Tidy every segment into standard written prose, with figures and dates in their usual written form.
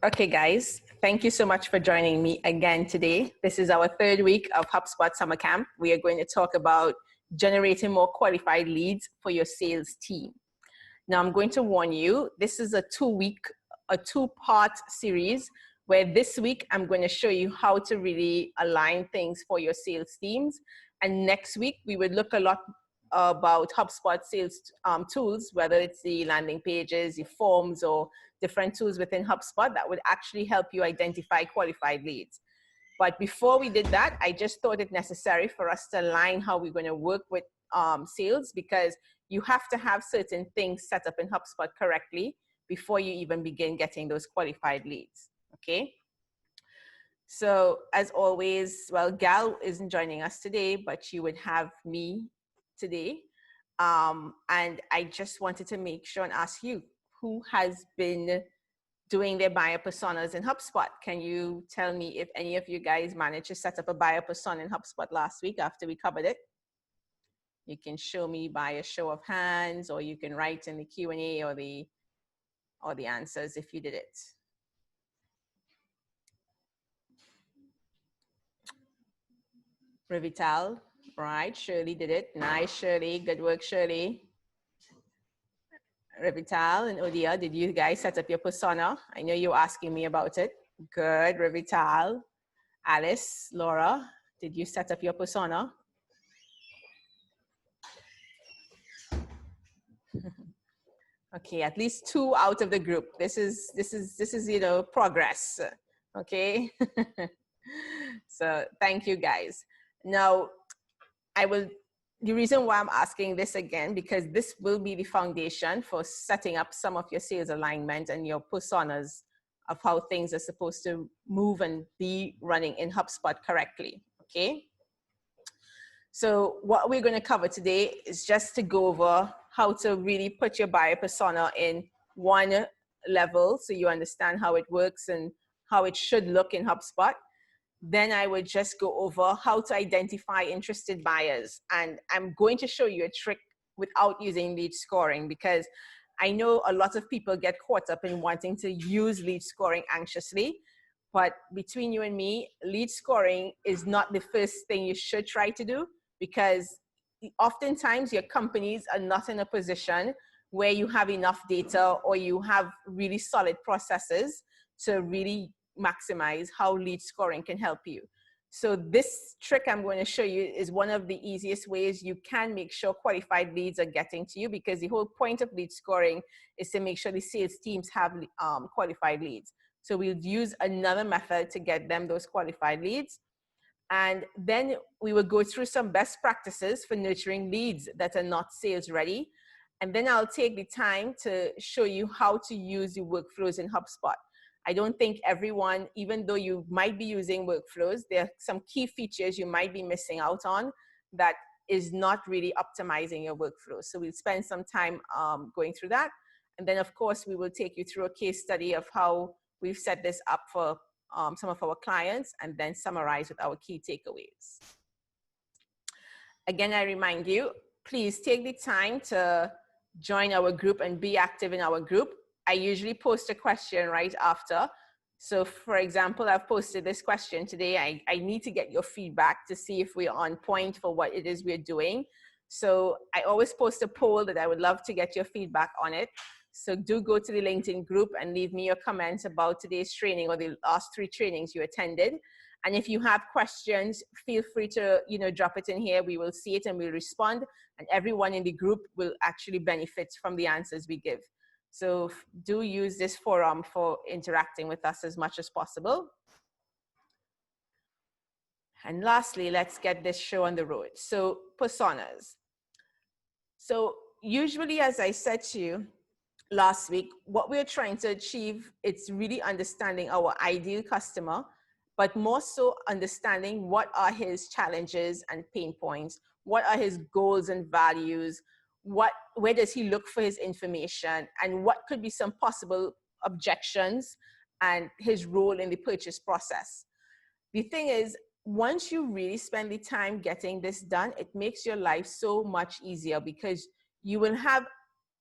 Okay, guys, thank you so much for joining me again today. This is our third week of HubSpot Summer Camp. We are going to talk about generating more qualified leads for your sales team. Now, I'm going to warn you, this is a two-part series where this week I'm going to show you how to really align things for your sales teams. And next week, we would look a lot about HubSpot sales tools, whether it's the landing pages, the forms, or different tools within HubSpot that would actually help you identify qualified leads. But before we did that, I just thought it necessary for us to align how we're going to work with sales, because you have to have certain things set up in HubSpot correctly before you even begin getting those qualified leads, okay? So as always, well, Gal isn't joining us today, but you would have me today. And I just wanted to make sure and ask you, who has been doing their buyer personas in HubSpot? Can you tell me if any of you guys managed to set up a buyer persona in HubSpot last week after we covered it? You can show me by a show of hands, or you can write in the Q&A or the answers if you did it. Revital, right? Shirley did it. Nice, Shirley. Good work, Shirley. Revital and Odia, did you guys set up your persona? I know you were asking me about it. Good, Revital. Alice, Laura, did you set up your persona? Okay, at least 2 out of the group. This is progress. Okay. So thank you guys. Now, the reason why I'm asking this again, because this will be the foundation for setting up some of your sales alignment and your personas of how things are supposed to move and be running in HubSpot correctly, okay? So what we're going to cover today is just to go over how to really put your buyer persona in one level so you understand how it works and how it should look in HubSpot. Then I would just go over how to identify interested buyers. And I'm going to show you a trick without using lead scoring, because I know a lot of people get caught up in wanting to use lead scoring anxiously. But between you and me, lead scoring is not the first thing you should try to do, because oftentimes your companies are not in a position where you have enough data or you have really solid processes to really maximize how lead scoring can help you. So this trick I'm going to show you is one of the easiest ways you can make sure qualified leads are getting to you, because the whole point of lead scoring is to make sure the sales teams have qualified leads. So we'll use another method to get them those qualified leads. And then we will go through some best practices for nurturing leads that are not sales ready. And then I'll take the time to show you how to use the workflows in HubSpot. I don't think everyone, even though you might be using workflows, there are some key features you might be missing out on that is not really optimizing your workflow. So we'll spend some time going through that. And then of course, we will take you through a case study of how we've set this up for some of our clients, and then summarize with our key takeaways. Again, I remind you, please take the time to join our group and be active in our group. I usually post a question right after. So for example, I've posted this question today. I need to get your feedback to see if we're on point for what it is we're doing. So I always post a poll that I would love to get your feedback on it. So do go to the LinkedIn group and leave me your comments about today's training or the last 3 trainings you attended. And if you have questions, feel free to drop it in here. We will see it and we'll respond. And everyone in the group will actually benefit from the answers we give. So do use this forum for interacting with us as much as possible. And lastly, let's get this show on the road. So personas. So usually, as I said to you last week, what we're trying to achieve, it's really understanding our ideal customer, but more so understanding what are his challenges and pain points, what are his goals and values, where does he look for his information, and what could be some possible objections and his role in the purchase process. The thing is, once you really spend the time getting this done, it makes your life so much easier, because you will have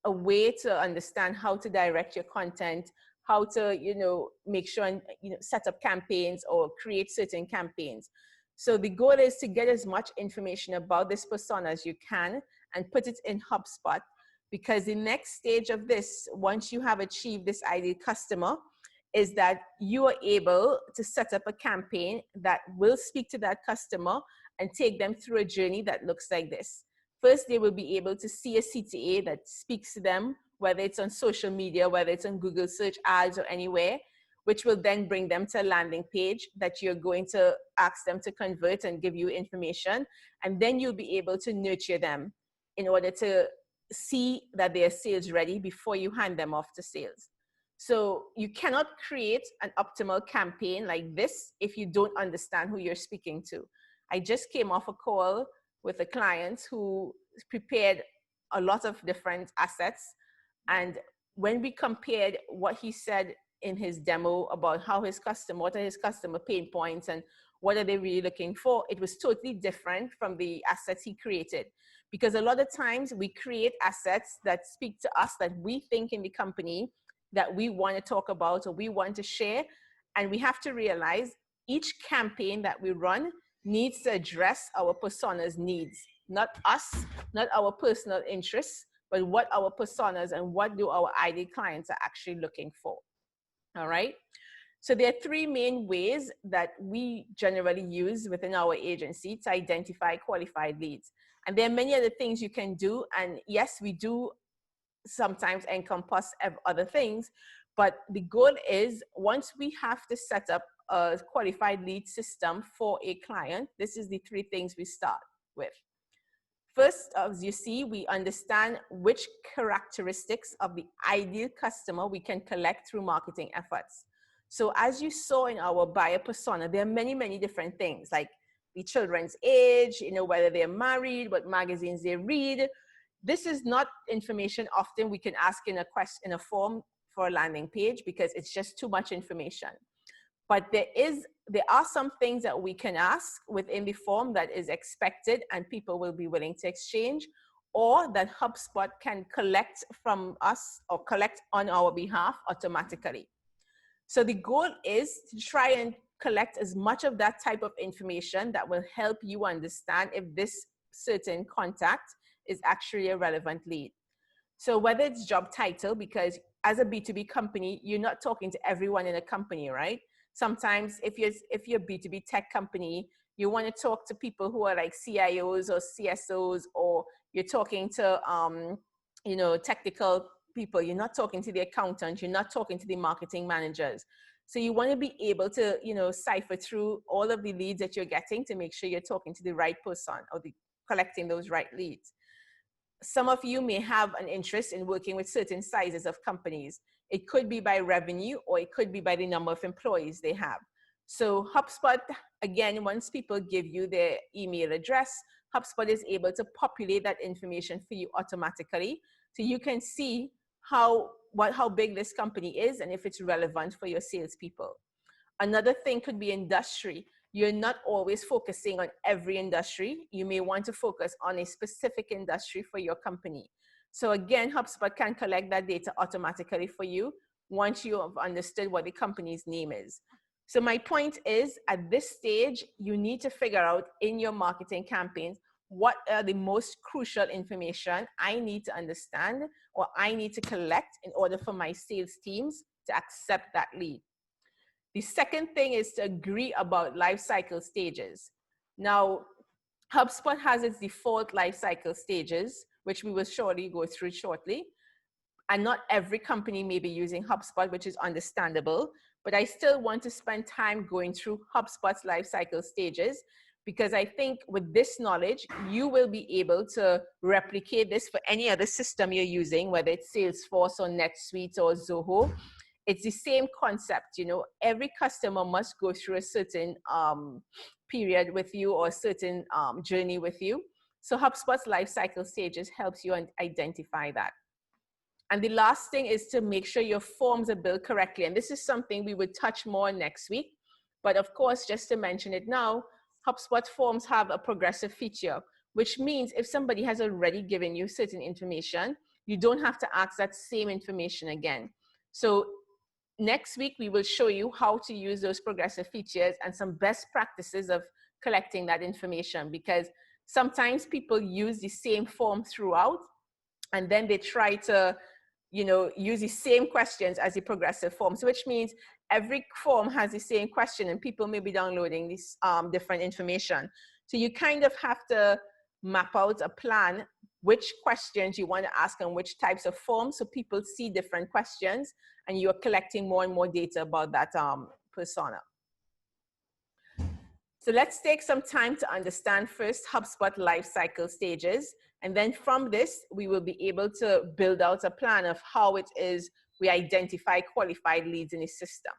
a way to understand how to direct your content, how to, you know, make sure and, you know, set up campaigns or create certain campaigns. So the goal is to get as much information about this persona as you can and put it in HubSpot, because the next stage of this, once you have achieved this ideal customer, is that you are able to set up a campaign that will speak to that customer and take them through a journey that looks like this. First, they will be able to see a CTA that speaks to them, whether it's on social media, whether it's on Google search ads or anywhere, which will then bring them to a landing page that you're going to ask them to convert and give you information. And then you'll be able to nurture them in order to see that they're sales ready before you hand them off to sales. So you cannot create an optimal campaign like this if you don't understand who you're speaking to. I just came off a call with a client who prepared a lot of different assets. And when we compared what he said in his demo about how his customer, what are his customer pain points and what are they really looking for, it was totally different from the assets he created. Because a lot of times we create assets that speak to us, that we think in the company that we want to talk about or we want to share. And we have to realize each campaign that we run needs to address our persona's needs, not us, not our personal interests, but what our personas and what do our ideal clients are actually looking for. All right. So there are three main ways that we generally use within our agency to identify qualified leads. And there are many other things you can do. And yes, we do sometimes encompass other things, but the goal is, once we have to set up a qualified lead system for a client, this is the three things we start with. First, as you see, we understand which characteristics of the ideal customer we can collect through marketing efforts. So as you saw in our buyer persona, there are many, many different things, like the children's age, you know, whether they're married, what magazines they read. This is not information often we can ask in a form for a landing page, because it's just too much information. But there are some things that we can ask within the form that is expected and people will be willing to exchange, or that HubSpot can collect from us or collect on our behalf automatically. So the goal is to try and collect as much of that type of information that will help you understand if this certain contact is actually a relevant lead. So whether it's job title, because as a B2B company, you're not talking to everyone in a company, right? Sometimes if you're a B2B tech company, you want to talk to people who are like CIOs or CSOs, or you're talking to, you know, technical people. You're not talking to the accountant. You're not talking to the marketing managers. So you want to be able to, you know, cipher through all of the leads that you're getting to make sure you're talking to the right person or collecting those right leads. Some of you may have an interest in working with certain sizes of companies. It could be by revenue, or it could be by the number of employees they have. So HubSpot, again, once people give you their email address, HubSpot is able to populate that information for you automatically. So you can see how big this company is and if it's relevant for your salespeople. Another thing could be industry. You're not always focusing on every industry. You may want to focus on a specific industry for your company. So again, HubSpot can collect that data automatically for you once you have understood what the company's name is. So my point is, at this stage, you need to figure out in your marketing campaigns, what are the most crucial information I need to understand or I need to collect in order for my sales teams to accept that lead. The second thing is to agree about life cycle stages. Now, HubSpot has its default life cycle stages, which we will surely go through shortly. And not every company may be using HubSpot, which is understandable, but I still want to spend time going through HubSpot's life cycle stages, because I think with this knowledge, you will be able to replicate this for any other system you're using, whether it's Salesforce or NetSuite or Zoho. It's the same concept, you know, every customer must go through a certain period with you or a certain journey with you. So HubSpot's life cycle stages helps you identify that. And the last thing is to make sure your forms are built correctly. And this is something we would touch more next week. But of course, just to mention it now, HubSpot forms have a progressive feature, which means if somebody has already given you certain information, you don't have to ask that same information again. So next week, we will show you how to use those progressive features and some best practices of collecting that information, because sometimes people use the same form throughout, and then they try to, you know, use the same questions as the progressive form. So which means every form has the same question and people may be downloading this different information. So you kind of have to map out a plan, which questions you want to ask and which types of forms, so people see different questions and you're collecting more and more data about that persona. So let's take some time to understand first HubSpot lifecycle stages. And then from this, we will be able to build out a plan of how it is we identify qualified leads in the system.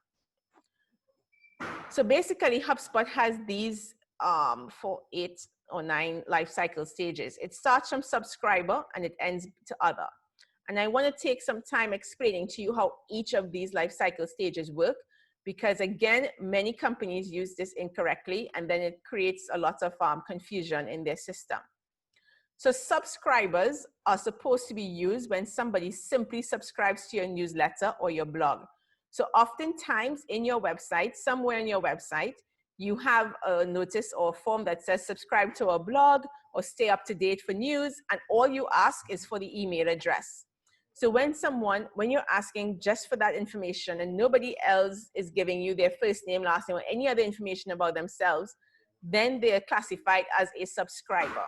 So basically, HubSpot has these 8 or 9 lifecycle stages. It starts from subscriber and it ends to other. And I want to take some time explaining to you how each of these lifecycle stages work, because again, many companies use this incorrectly and then it creates a lot of confusion in their system. So subscribers are supposed to be used when somebody simply subscribes to your newsletter or your blog. So oftentimes in your website, somewhere in your website, you have a notice or a form that says subscribe to our blog or stay up to date for news, and all you ask is for the email address. So when you're asking just for that information and nobody else is giving you their first name, last name, or any other information about themselves, then they're classified as a subscriber.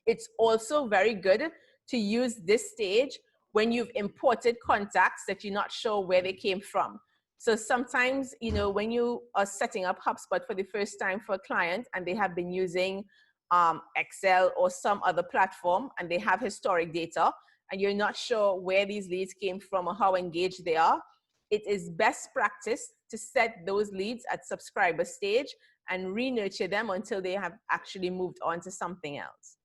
It's also very good to use this stage when you've imported contacts that you're not sure where they came from. So sometimes, you know, when you are setting up HubSpot for the first time for a client and they have been using Excel or some other platform and they have historic data and you're not sure where these leads came from or how engaged they are, it is best practice to set those leads at subscriber stage and re-nurture them until they have actually moved on to something else.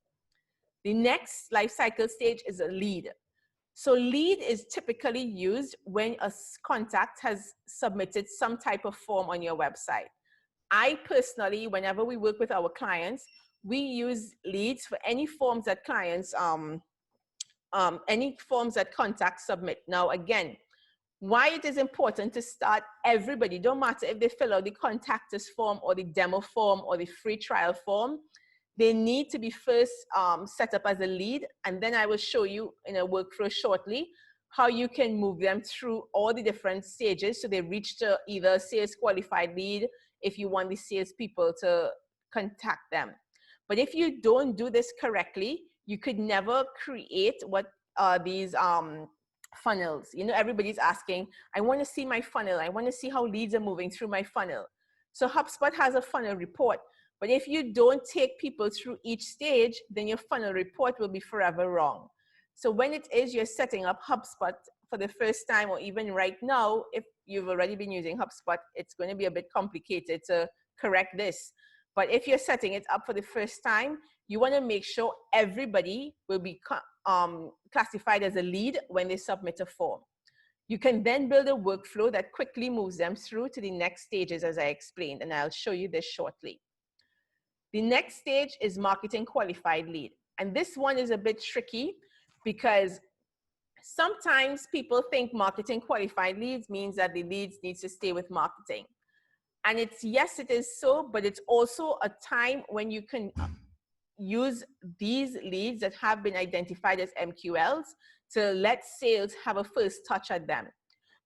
The next life cycle stage is a lead. So lead is typically used when a contact has submitted some type of form on your website. I personally, whenever we work with our clients, we use leads for any forms that clients, any forms that contacts submit. Now, again, why it is important to start everybody, don't matter if they fill out the contact us form or the demo form or the free trial form, they need to be first set up as a lead. And then I will show you in a workflow shortly how you can move them through all the different stages so they reach to either sales qualified lead if you want the sales people to contact them. But if you don't do this correctly, you could never create what are these funnels. You know, everybody's asking, I want to see my funnel. I want to see how leads are moving through my funnel. So HubSpot has a funnel report. But if you don't take people through each stage, then your funnel report will be forever wrong. So when it is you're setting up HubSpot for the first time, or even right now, if you've already been using HubSpot, it's going to be a bit complicated to correct this. But if you're setting it up for the first time, you want to make sure everybody will be classified as a lead when they submit a form. You can then build a workflow that quickly moves them through to the next stages, as I explained, and I'll show you this shortly. The next stage is marketing qualified lead. And this one is a bit tricky because sometimes people think marketing qualified leads means that the leads need to stay with marketing. And it's, yes, it is so, but it's also a time when you can use these leads that have been identified as MQLs to let sales have a first touch at them.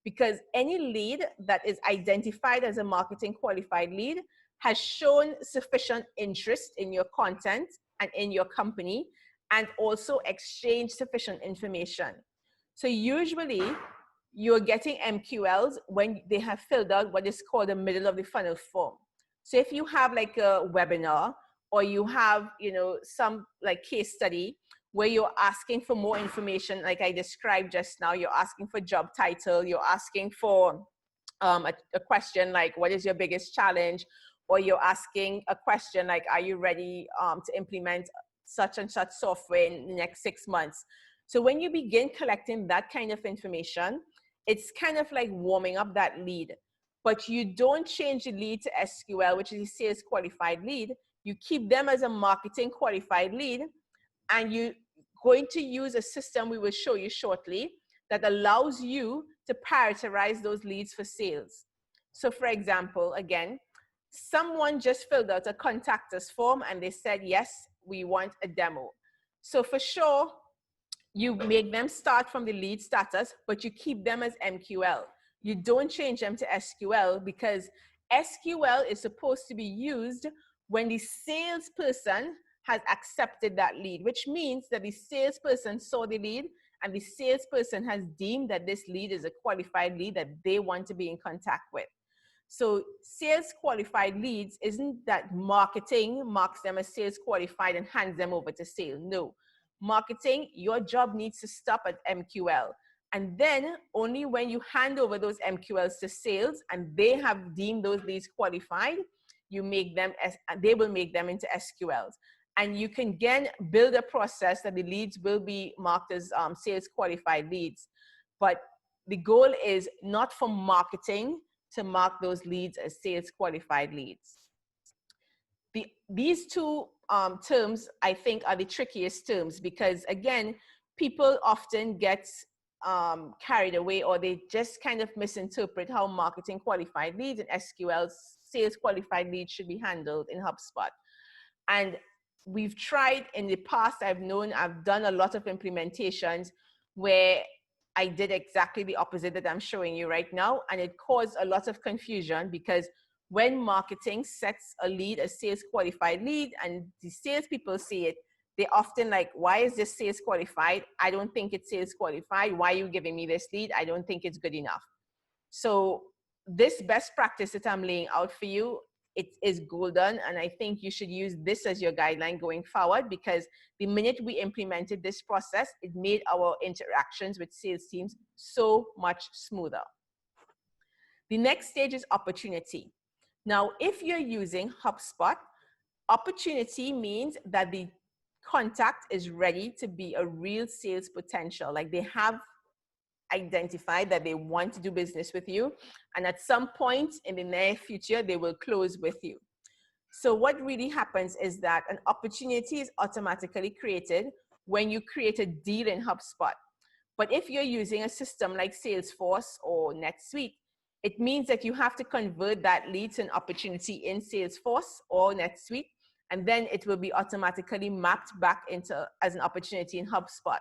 Because any lead that is identified as a marketing qualified lead has shown sufficient interest in your content and in your company, and also exchange sufficient information. So usually you're getting MQLs when they have filled out what is called a middle of the funnel form. So if you have like a webinar, or you have, you know, some like case study where you're asking for more information, like I described just now, you're asking for job title, you're asking for a question like, what is your biggest challenge? Or you're asking a question like, are you ready to implement such and such software in the next 6 months? So when you begin collecting that kind of information, it's kind of like warming up that lead. But you don't change the lead to SQL, which is a sales qualified lead. You keep them as a marketing qualified lead, and you're going to use a system we will show you shortly that allows you to prioritize those leads for sales. So for example, again, someone just filled out a contact us form and they said, yes, we want a demo. So for sure, you make them start from the lead status, but you keep them as MQL. You don't change them to SQL, because SQL is supposed to be used when the salesperson has accepted that lead, which means that the salesperson saw the lead and the salesperson has deemed that this lead is a qualified lead that they want to be in contact with. So sales qualified leads isn't that marketing marks them as sales qualified and hands them over to sales. No. Marketing, your job needs to stop at MQL. And then only when you hand over those MQLs to sales and they have deemed those leads qualified, you make them, they will make them into SQLs. And you can again build a process that the leads will be marked as sales qualified leads. But the goal is not for marketing to mark those leads as sales qualified leads. These two terms, I think, are the trickiest terms, because again, people often get carried away, or they just kind of misinterpret how marketing qualified leads and SQL sales qualified leads should be handled in HubSpot. And we've tried in the past, I've done a lot of implementations where I did exactly the opposite that I'm showing you right now. And it caused a lot of confusion, because when marketing sets a lead, a sales qualified lead, and the salespeople see it, they often like, why is this sales qualified? I don't think it's sales qualified. Why are you giving me this lead? I don't think it's good enough. So this best practice that I'm laying out for you, it is golden. And I think you should use this as your guideline going forward, because the minute we implemented this process, it made our interactions with sales teams so much smoother. The next stage is opportunity. Now, if you're using HubSpot, opportunity means that the contact is ready to be a real sales potential. Like they have identified that they want to do business with you, and at some point in the near future they will close with you. So what really happens is that an opportunity is automatically created when you create a deal in HubSpot. But if you're using a system like Salesforce or NetSuite, it means that you have to convert that lead to an opportunity in Salesforce or NetSuite, and then it will be automatically mapped back into as an opportunity in HubSpot.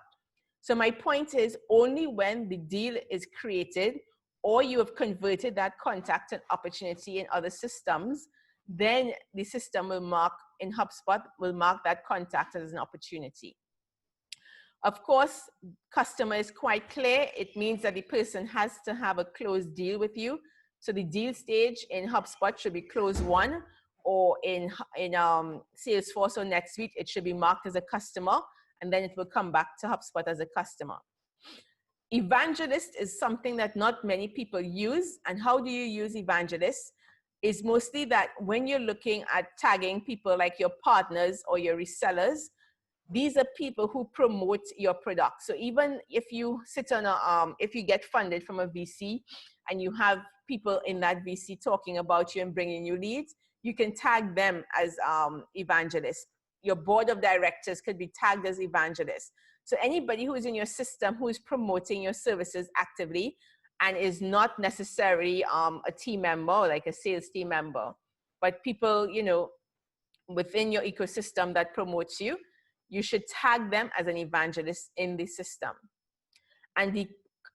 So my point is, only when the deal is created or you have converted that contact and opportunity in other systems, then the system will mark in HubSpot, will mark that contact as an opportunity. Of course, customer is quite clear. It means that the person has to have a closed deal with you. So the deal stage in HubSpot should be close one, or in Salesforce or NetSuite, it should be marked as a customer, and then it will come back to HubSpot as a customer. Evangelist is something that not many people use. And how do you use evangelist? Is mostly that when you're looking at tagging people like your partners or your resellers, these are people who promote your product. So even if you sit on if you get funded from a VC and you have people in that VC talking about you and bringing you leads, you can tag them as evangelists. Your board of directors could be tagged as evangelists. So anybody who is in your system who is promoting your services actively and is not necessarily a team member, like a sales team member, but people, you know, within your ecosystem that promotes you, you should tag them as an evangelist in the system. And the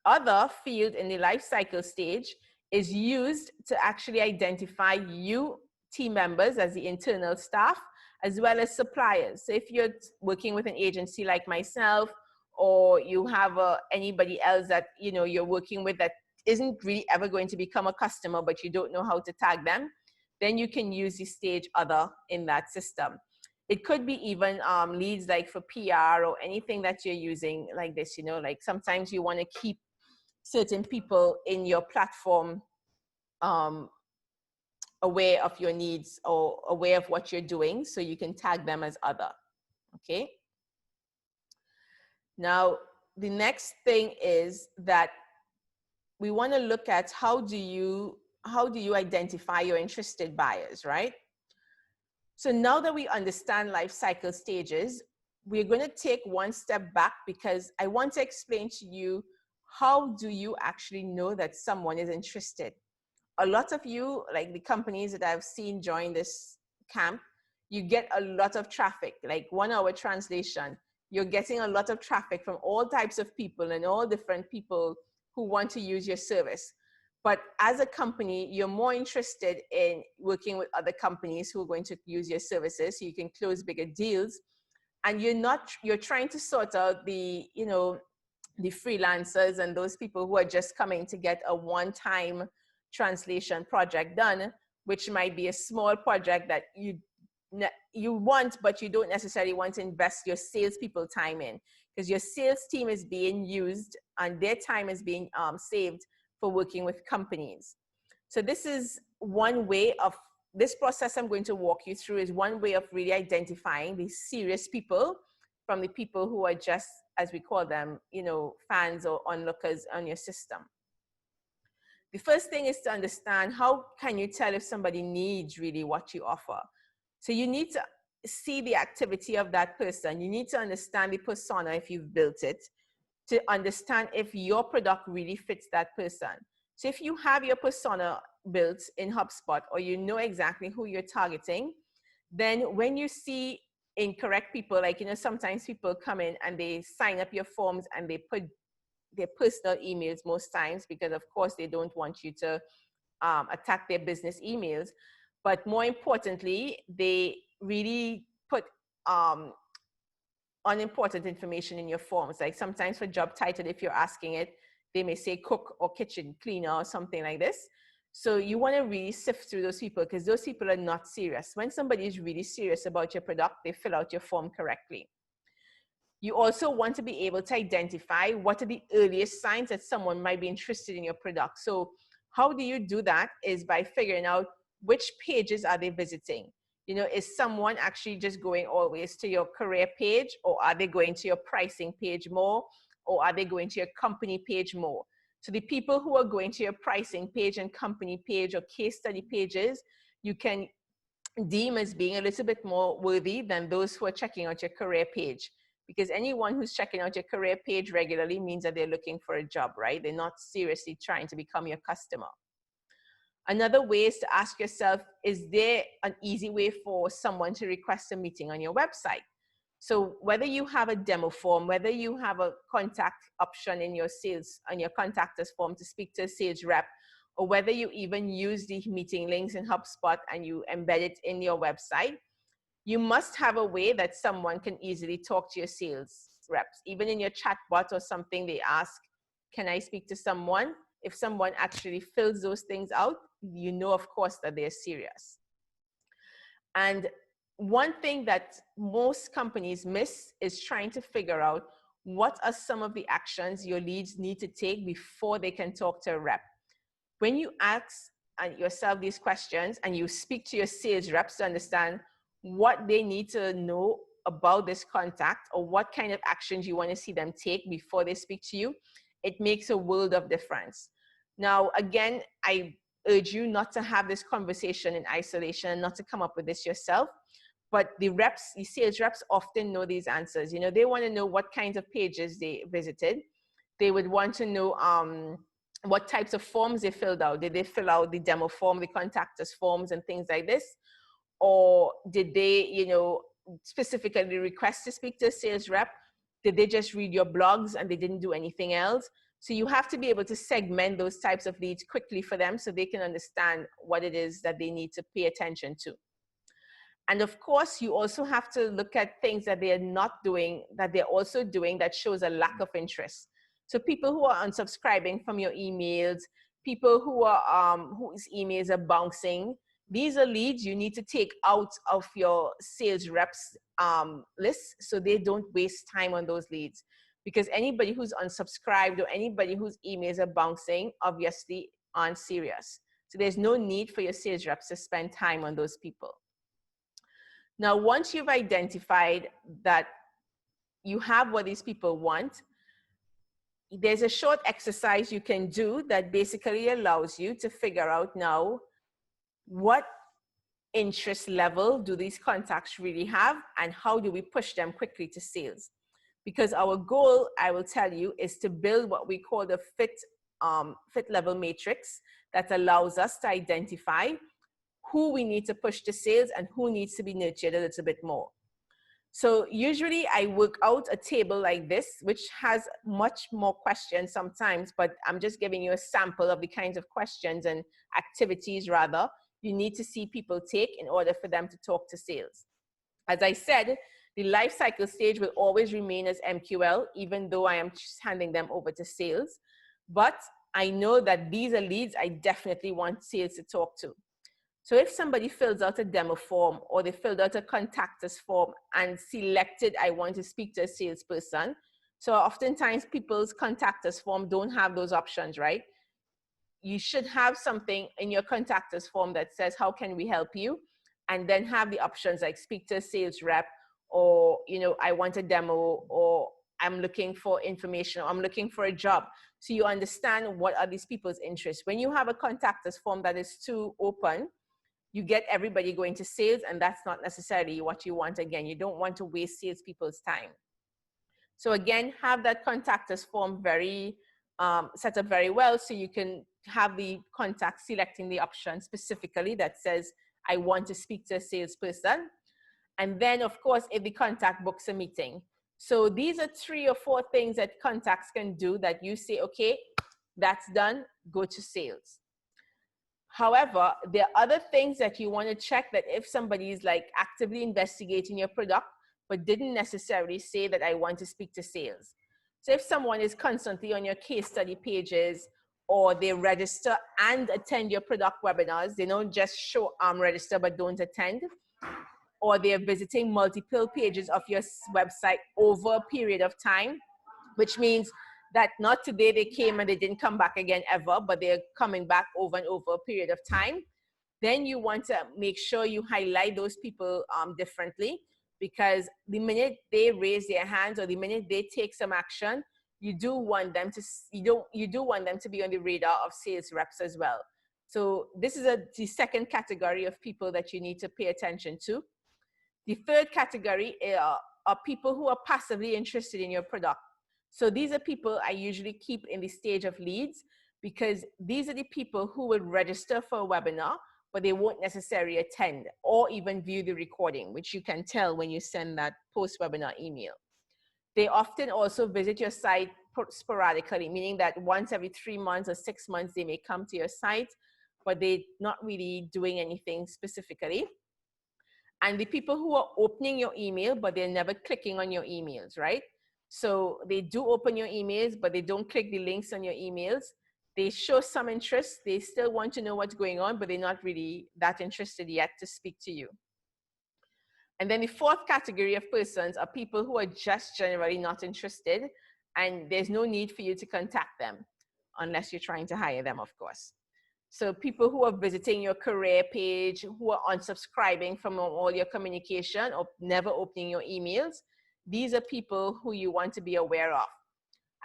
other field in the life cycle stage is used to actually identify you team members as the internal staff, as well as suppliers. So if you're working with an agency like myself, or you have anybody else that you know you're working with that isn't really ever going to become a customer, but you don't know how to tag them, then you can use the stage other in that system. It could be even leads like for PR or anything that you're using like this, you know, like sometimes you want to keep certain people in your platform aware of your needs or aware of what you're doing, so you can tag them as other, okay? Now, the next thing is that we want to look at how do you identify your interested buyers, right? So now that we understand life cycle stages, we're going to take one step back, because I want to explain to you how do you actually know that someone is interested? A lot of you, like the companies that I've seen join this camp, you get a lot of traffic, like 1 hour translation. You're getting a lot of traffic from all types of people and all different people who want to use your service. But as a company, you're more interested in working with other companies who are going to use your services so you can close bigger deals. And you're trying to sort out the, you know, the freelancers and those people who are just coming to get a one-time translation project done, which might be a small project that you want, but you don't necessarily want to invest your salespeople time in, because your sales team is being used and their time is being saved for working with companies. So this is one way of, this process I'm going to walk you through is one way of really identifying the serious people from the people who are just, as we call them, you know, fans or onlookers on your system. The first thing is to understand, how can you tell if somebody needs really what you offer? So you need to see the activity of that person. You need to understand the persona if you've built it, to understand if your product really fits that person. So if you have your persona built in HubSpot, or you know exactly who you're targeting, then when you see incorrect people, like, you know, sometimes people come in and they sign up your forms and they put their personal emails most times, because of course they don't want you to attack their business emails. But more importantly, they really put unimportant information in your forms. Like sometimes for job title, if you're asking it, they may say cook or kitchen cleaner or something like this. So you want to really sift through those people, because those people are not serious. When somebody is really serious about your product, they fill out your form correctly. You also want to be able to identify what are the earliest signs that someone might be interested in your product. So how do you do that is by figuring out which pages are they visiting. You know, is someone actually just going always to your career page, or are they going to your pricing page more, or are they going to your company page more? So the people who are going to your pricing page and company page or case study pages, you can deem as being a little bit more worthy than those who are checking out your career page. Because anyone who's checking out your career page regularly means that they're looking for a job, right? They're not seriously trying to become your customer. Another way is to ask yourself, is there an easy way for someone to request a meeting on your website? So whether you have a demo form, whether you have a contact option in your sales, on your contact us form to speak to a sales rep, or whether you even use the meeting links in HubSpot and you embed it in your website, you must have a way that someone can easily talk to your sales reps. Even in your chatbot or something, they ask, can I speak to someone? If someone actually fills those things out, you know, of course, that they're serious. And one thing that most companies miss is trying to figure out what are some of the actions your leads need to take before they can talk to a rep. When you ask yourself these questions and you speak to your sales reps to understand what they need to know about this contact, or what kind of actions you want to see them take before they speak to you, it makes a world of difference. Now, again, I urge you not to have this conversation in isolation and not to come up with this yourself. But the reps, the sales reps often know these answers. You know, they want to know what kinds of pages they visited. They would want to know what types of forms they filled out. Did they fill out the demo form, the contact us forms and things like this? Or did they, you know, specifically request to speak to a sales rep? Did they just read your blogs and they didn't do anything else? So you have to be able to segment those types of leads quickly for them so they can understand what it is that they need to pay attention to. And of course, you also have to look at things that they are not doing, that they're also doing, that shows a lack of interest. So people who are unsubscribing from your emails, people who are whose emails are bouncing, these are leads you need to take out of your sales reps list so they don't waste time on those leads. Because anybody who's unsubscribed or anybody whose emails are bouncing obviously aren't serious. So there's no need for your sales reps to spend time on those people. Now, once you've identified that you have what these people want, there's a short exercise you can do that basically allows you to figure out now what interest level do these contacts really have and how do we push them quickly to sales. because our goal, I will tell you, is to build what we call the fit level matrix that allows us to identify who we need to push to sales and who needs to be nurtured a little bit more. So usually I work out a table like this, which has much more questions sometimes, but I'm just giving you a sample of the kinds of questions and activities, rather, you need to see people take in order for them to talk to sales. As I said, the life cycle stage will always remain as MQL, even though I am handing them over to sales. But I know that these are leads I definitely want sales to talk to. So if somebody fills out a demo form or they filled out a contact us form and selected, I want to speak to a salesperson. So oftentimes people's contact us form don't have those options, right? You should have something in your contact us form that says, how can we help you? And then have the options like speak to a sales rep, or, you know, I want a demo, or I'm looking for information, or I'm looking for a job. So you understand what are these people's interests. When you have a contact us form that is too open, you get everybody going to sales, and that's not necessarily what you want. Again, you don't want to waste salespeople's time. So again, have that contact us form very set up very well, so you can have the contact selecting the option specifically that says, I want to speak to a salesperson. And then of course, if the contact books a meeting. So these are 3 or 4 things that contacts can do that you say, okay, that's done, go to sales. However, there are other things that you want to check, that if somebody is like actively investigating your product, but didn't necessarily say that I want to speak to sales. So if someone is constantly on your case study pages, or they register and attend your product webinars, they don't just show register but don't attend, or they're visiting multiple pages of your website over a period of time, which means that not today they came and they didn't come back again ever, but they're coming back over and over a period of time, then you want to make sure you highlight those people differently, because the minute they raise their hands or the minute they take some action, you do want them to be on the radar of sales reps as well. So this is the second category of people that you need to pay attention to. The third category are people who are passively interested in your product. So these are people I usually keep in the stage of leads, because these are the people who will register for a webinar, but they won't necessarily attend or even view the recording, which you can tell when you send that post-webinar email. They often also visit your site sporadically, meaning that once every 3 months or 6 months, they may come to your site, but they're not really doing anything specifically. And the people who are opening your email, but they're never clicking on your emails, right? So they do open your emails, but they don't click the links on your emails. They show some interest. They still want to know what's going on, but they're not really that interested yet to speak to you. And then the fourth category of persons are people who are just generally not interested, and there's no need for you to contact them unless you're trying to hire them, of course. So people who are visiting your career page, who are unsubscribing from all your communication or never opening your emails, these are people who you want to be aware of.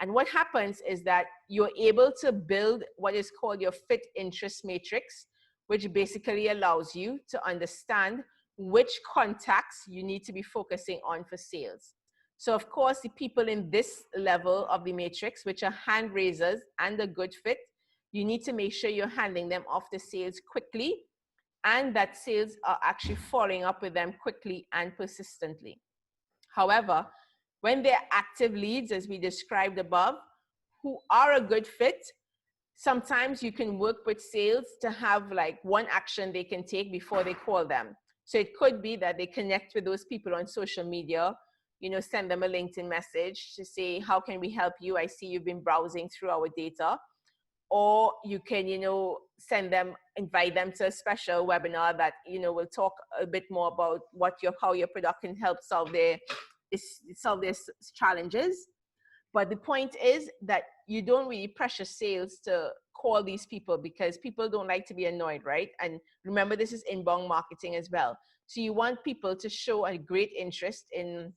And what happens is that you're able to build what is called your fit interest matrix, which basically allows you to understand which contacts you need to be focusing on for sales. So of course, the people in this level of the matrix, which are hand raisers and a good fit, you need to make sure you're handing them off to sales quickly, and that sales are actually following up with them quickly and persistently. However, when they're active leads, as we described above, who are a good fit, sometimes you can work with sales to have like one action they can take before they call them. So it could be that they connect with those people on social media, you know, send them a LinkedIn message to say, how can we help you? I see you've been browsing through our data. Or you can, you know, invite them to a special webinar that, you know, will talk a bit more about how your product can help solve their challenges. But the point is that you don't really pressure sales to call these people, because people don't like to be annoyed, right? And remember, this is inbound marketing as well. So you want people to show a great interest in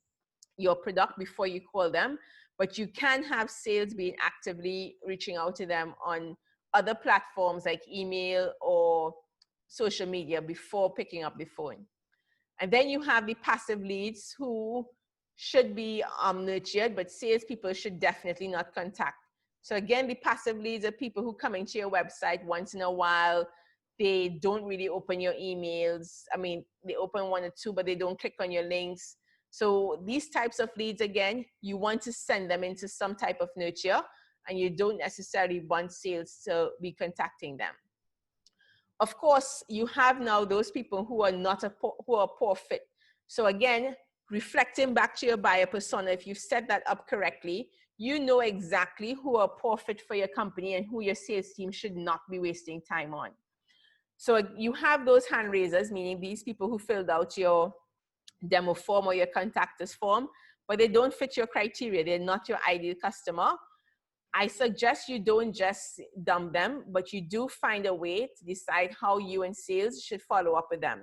your product before you call them, but you can have sales being actively reaching out to them on other platforms like email or social media before picking up the phone. And then you have the passive leads who should be nurtured, but salespeople should definitely not contact. So again, the passive leads are people who come into your website once in a while. They don't really open your emails. I mean, they open one or two, but they don't click on your links. So these types of leads, again, you want to send them into some type of nurture, and you don't necessarily want sales to be contacting them. Of course, you have now those people who are not who are poor fit. So again, reflecting back to your buyer persona, if you've set that up correctly, you know exactly who are poor fit for your company and who your sales team should not be wasting time on. So you have those hand raisers, meaning these people who filled out your demo form or your contact us form, but they don't fit your criteria. They're not your ideal customer. I suggest you don't just dump them, but you do find a way to decide how you and sales should follow up with them.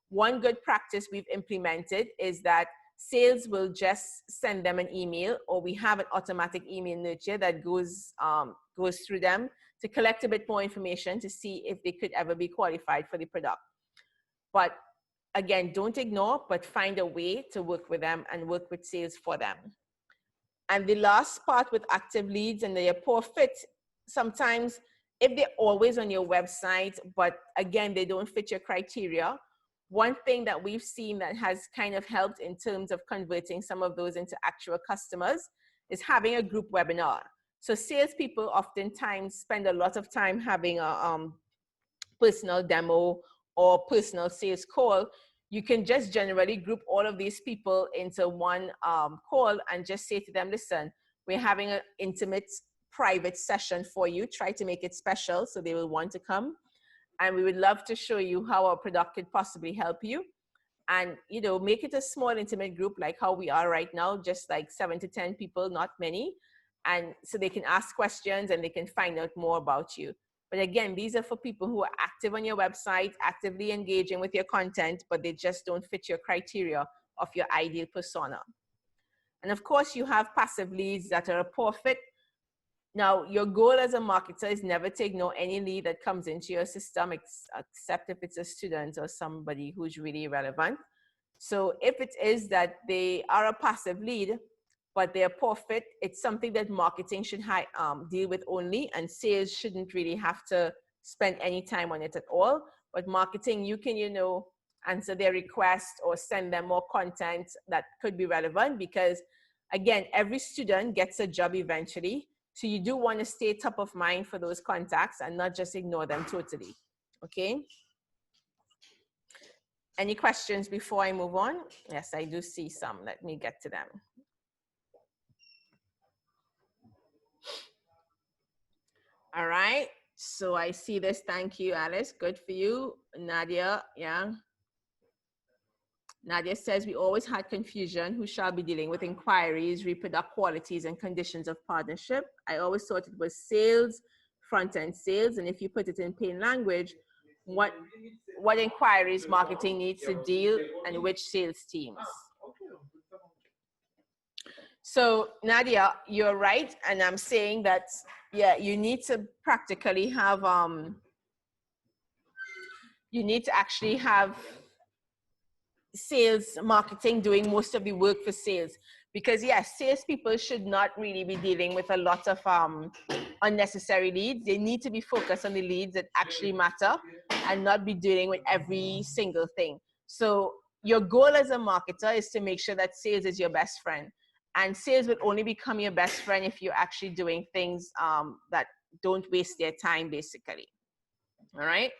One good practice we've implemented is that sales will just send them an email, or we have an automatic email nurture that goes through them to collect a bit more information to see if they could ever be qualified for the product. But again, don't ignore, but find a way to work with them and work with sales for them. And the last part with active leads and they're poor fit, sometimes if they're always on your website, but again, they don't fit your criteria, one thing that we've seen that has kind of helped in terms of converting some of those into actual customers is having a group webinar. So salespeople oftentimes spend a lot of time having a personal demo or personal sales call. You can just generally group all of these people into one call and just say to them, listen, we're having an intimate private session for you. Try to make it special so they will want to come. And we would love to show you how our product could possibly help you. And, you know, make it a small intimate group like how we are right now, just like 7 to 10 people, not many. And so they can ask questions and they can find out more about you. But again, these are for people who are active on your website, actively engaging with your content, but they just don't fit your criteria of your ideal persona. And of course, you have passive leads that are a poor fit. Now, your goal as a marketer is never to ignore any lead that comes into your system, except if it's a student or somebody who's really relevant. So if it is that they are a passive lead, but they're poor fit, it's something that marketing should deal with only, and sales shouldn't really have to spend any time on it at all. But marketing, you can, you know, answer their request or send them more content that could be relevant, because again, every student gets a job eventually. So you do want to stay top of mind for those contacts and not just ignore them totally, okay? Any questions before I move on? Yes, I do see some. Let me get to them. All right, so I see this. Thank you, Alice. Good for you. Nadia, yeah. Nadia says, we always had confusion who shall be dealing with inquiries, reproduct qualities and conditions of partnership. I always thought it was sales, front-end sales, and if you put it in plain language, what inquiries marketing needs to deal and which sales teams. So Nadia, you're right, and I'm saying that, yeah, you need to practically have, you need to actually have sales marketing doing most of the work for sales, because yes, salespeople should not really be dealing with a lot of unnecessary leads. They need to be focused on the leads that actually matter and not be dealing with every single thing. So your goal as a marketer is to make sure that sales is your best friend, and sales will only become your best friend if you're actually doing things that don't waste their time, basically. All right.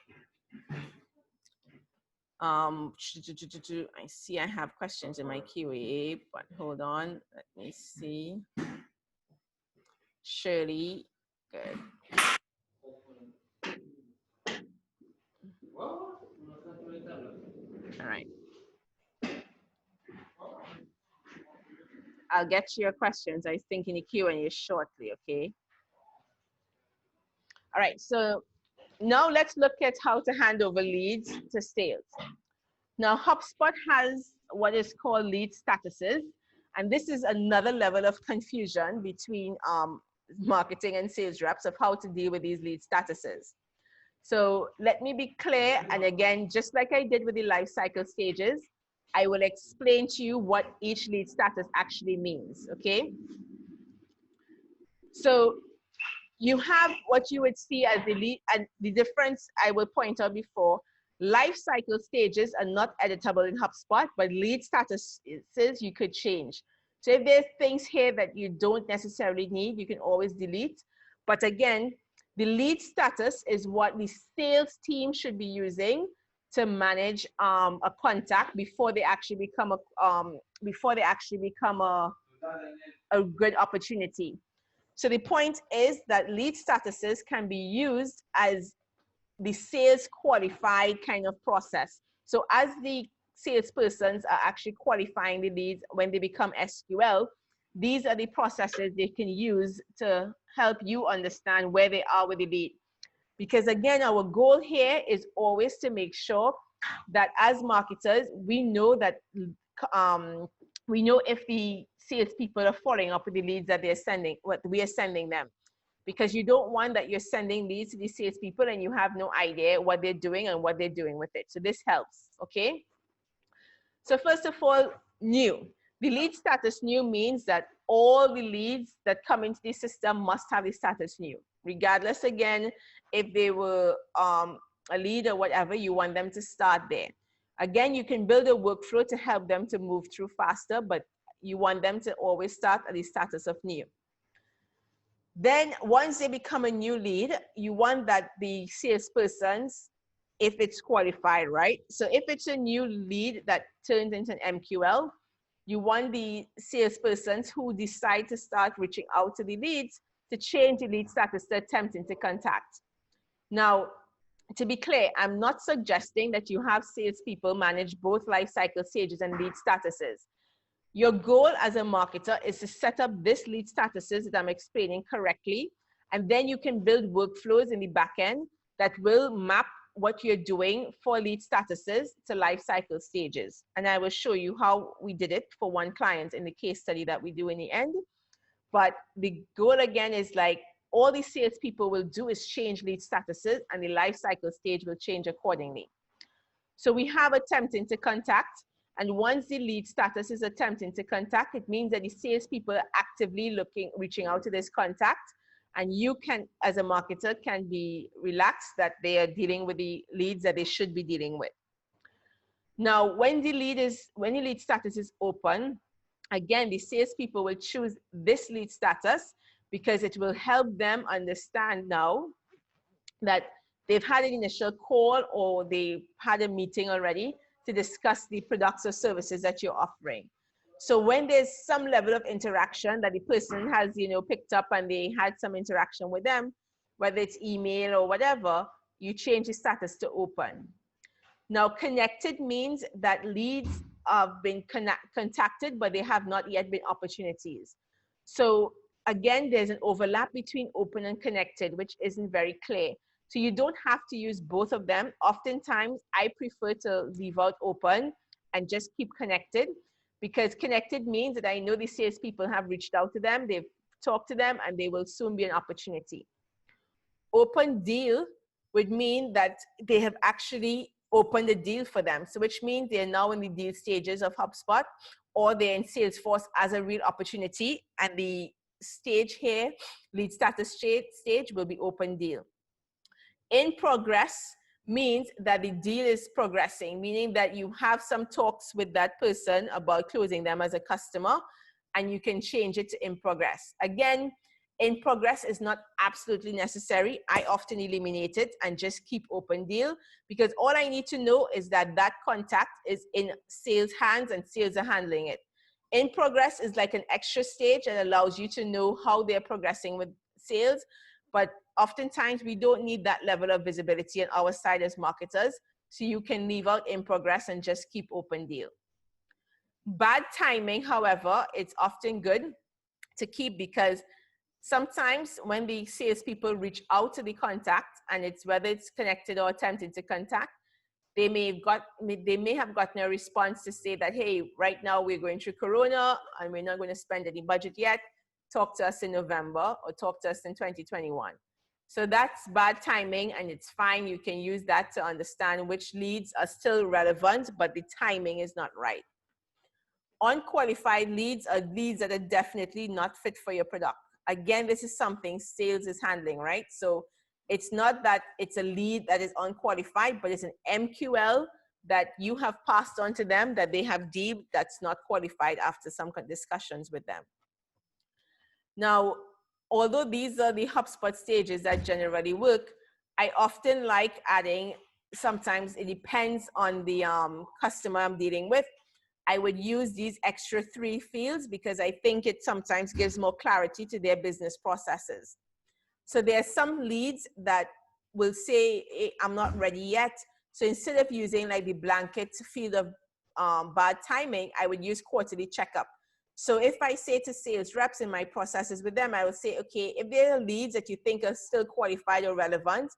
I see I have questions in my QA, but hold on, let me see. Shirley, good. All right. I'll get to your questions, I think, in the Q&A shortly, okay? All right, so now let's look at how to hand over leads to sales. Now, HubSpot has what is called lead statuses, and this is another level of confusion between marketing and sales reps of how to deal with these lead statuses. So let me be clear, and again, just like I did with the life cycle stages, I will explain to you what each lead status actually means, okay? So you have what you would see as the lead, and the difference I will point out before, life cycle stages are not editable in HubSpot, but lead statuses you could change. So if there's things here that you don't necessarily need, you can always delete. But again, the lead status is what the sales team should be using to manage a contact before they actually become a good opportunity. So the point is that lead statuses can be used as the sales qualified kind of process. So as the salespersons are actually qualifying the leads when they become SQL, these are the processes they can use to help you understand where they are with the lead. Because again, our goal here is always to make sure that as marketers, we know that we know if the salespeople are following up with the leads that they're sending, what we are sending them. Because you don't want that you're sending leads to the salespeople and you have no idea what they're doing and what they're doing with it. So this helps, okay? So first of all, new. The lead status new means that all the leads that come into the system must have the status new. Regardless, again, if they were a lead or whatever, you want them to start there. Again, you can build a workflow to help them to move through faster, but you want them to always start at the status of new. Then once they become a new lead, you want that the salespersons, if it's qualified, right? So if it's a new lead that turns into an MQL, you want the salespersons who decide to start reaching out to the leads to change the lead status to attempting to contact. Now, to be clear, I'm not suggesting that you have salespeople manage both life cycle stages and lead statuses. Your goal as a marketer is to set up this lead statuses that I'm explaining correctly, and then you can build workflows in the back end that will map what you're doing for lead statuses to life cycle stages. And I will show you how we did it for one client in the case study that we do in the end. But the goal again is like all the salespeople will do is change lead statuses and the life cycle stage will change accordingly. So we have attempting to contact. And once the lead status is attempting to contact, it means that the salespeople are actively reaching out to this contact. And you can, as a marketer, can be relaxed that they are dealing with the leads that they should be dealing with. Now, when the lead status is open, again, the salespeople will choose this lead status because it will help them understand now that they've had an initial call or they've had a meeting already to discuss the products or services that you're offering. So when there's some level of interaction that the person has, picked up and they had some interaction with them, whether it's email or whatever, you change the status to open. Now, connected means that leads have been contacted, but they have not yet been opportunities. So again, there's an overlap between open and connected, which isn't very clear. So you don't have to use both of them. Oftentimes, I prefer to leave out open and just keep connected, because connected means that I know the salespeople have reached out to them, they've talked to them, and they will soon be an opportunity. Open deal would mean that they have actually opened a deal for them. So which means they're now in the deal stages of HubSpot, or they're in Salesforce as a real opportunity. And the stage here, lead status stage, will be open deal. In progress means that the deal is progressing, meaning that you have some talks with that person about closing them as a customer, and you can change it to in progress. Again, in progress is not absolutely necessary. I often eliminate it and just keep open deal, because all I need to know is that that contact is in sales hands and sales are handling it. In progress is like an extra stage that allows you to know how they're progressing with sales, but oftentimes we don't need that level of visibility on our side as marketers, so you can leave out in progress and just keep open deal. Bad timing, however, it's often good to keep, because sometimes when the salespeople reach out to the contact, and it's whether it's connected or attempting to contact, they may have gotten a response to say that, hey, right now we're going through Corona and we're not going to spend any budget yet. Talk to us in November, or talk to us in 2021. So that's bad timing, and it's fine. You can use that to understand which leads are still relevant, but the timing is not right. Unqualified leads are leads that are definitely not fit for your product. Again, this is something sales is handling, right? So it's not that it's a lead that is unqualified, but it's an MQL that you have passed on to them that they have deemed that's not qualified after some discussions with them. Now, although these are the HubSpot stages that generally work, I often like adding, sometimes it depends on the customer I'm dealing with, I would use these extra 3 fields because I think it sometimes gives more clarity to their business processes. So there are some leads that will say, hey, I'm not ready yet. So instead of using like the blanket field of bad timing, I would use quarterly checkup. So if I say to sales reps in my processes with them, I would say, okay, if there are leads that you think are still qualified or relevant,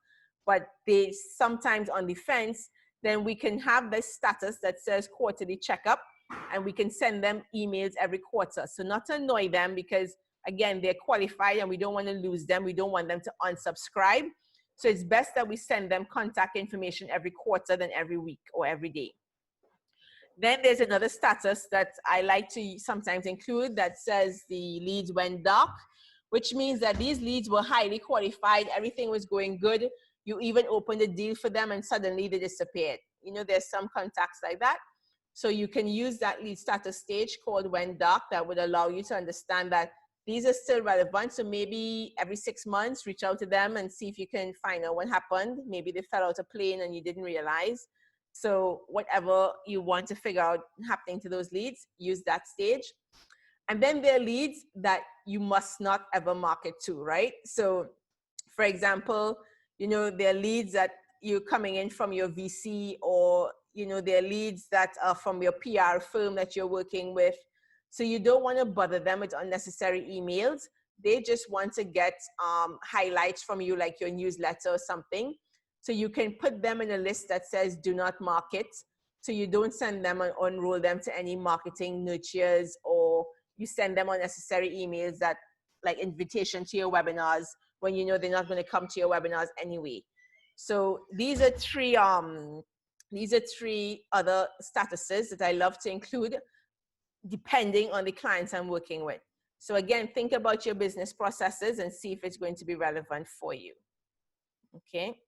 but they sometimes on the fence, then we can have this status that says quarterly checkup, and we can send them emails every quarter. So not to annoy them, because again, they're qualified and we don't want to lose them. We don't want them to unsubscribe. So it's best that we send them contact information every quarter than every week or every day. Then there's another status that I like to sometimes include that says the leads went dark, which means that these leads were highly qualified. Everything was going good. You even opened a deal for them and suddenly they disappeared. You know, there's some contacts like that. So you can use that lead status stage called went dark that would allow you to understand that these are still relevant. So maybe every 6 months, reach out to them and see if you can find out what happened. Maybe they fell out a plane and you didn't realize. So whatever you want to figure out happening to those leads, use that stage. And then there are leads that you must not ever market to, right? So for example, you know, there are leads that you're coming in from your VC, or, you know, there are leads that are from your PR firm that you're working with. So you don't want to bother them with unnecessary emails. They just want to get highlights from you, like your newsletter or something. So you can put them in a list that says do not market. So you don't send them and enroll them to any marketing nurtures, or you send them unnecessary emails that like invitation to your webinars when you know they're not going to come to your webinars anyway. So these are three other statuses that I love to include depending on the clients I'm working with. So again, think about your business processes and see if it's going to be relevant for you. Okay.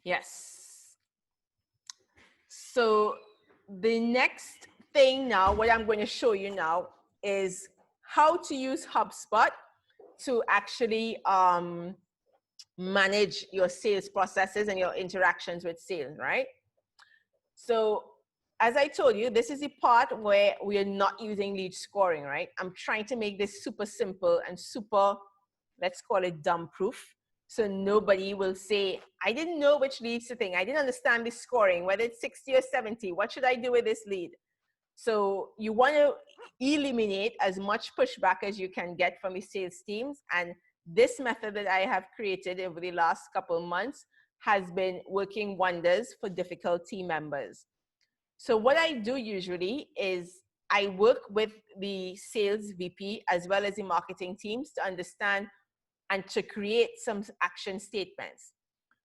Yes. So the next thing now, what I'm going to show you now is how to use HubSpot to actually manage your sales processes and your interactions with sales, right? So as I told you, this is the part where we are not using lead scoring, right? I'm trying to make this super simple and super, let's call it dumb proof. So nobody will say, I didn't know which leads to think. I didn't understand the scoring, whether it's 60 or 70. What should I do with this lead? So you want to eliminate as much pushback as you can get from the sales teams. And this method that I have created over the last couple of months has been working wonders for difficult team members. So what I do usually is I work with the sales VP as well as the marketing teams to understand and to create some action statements.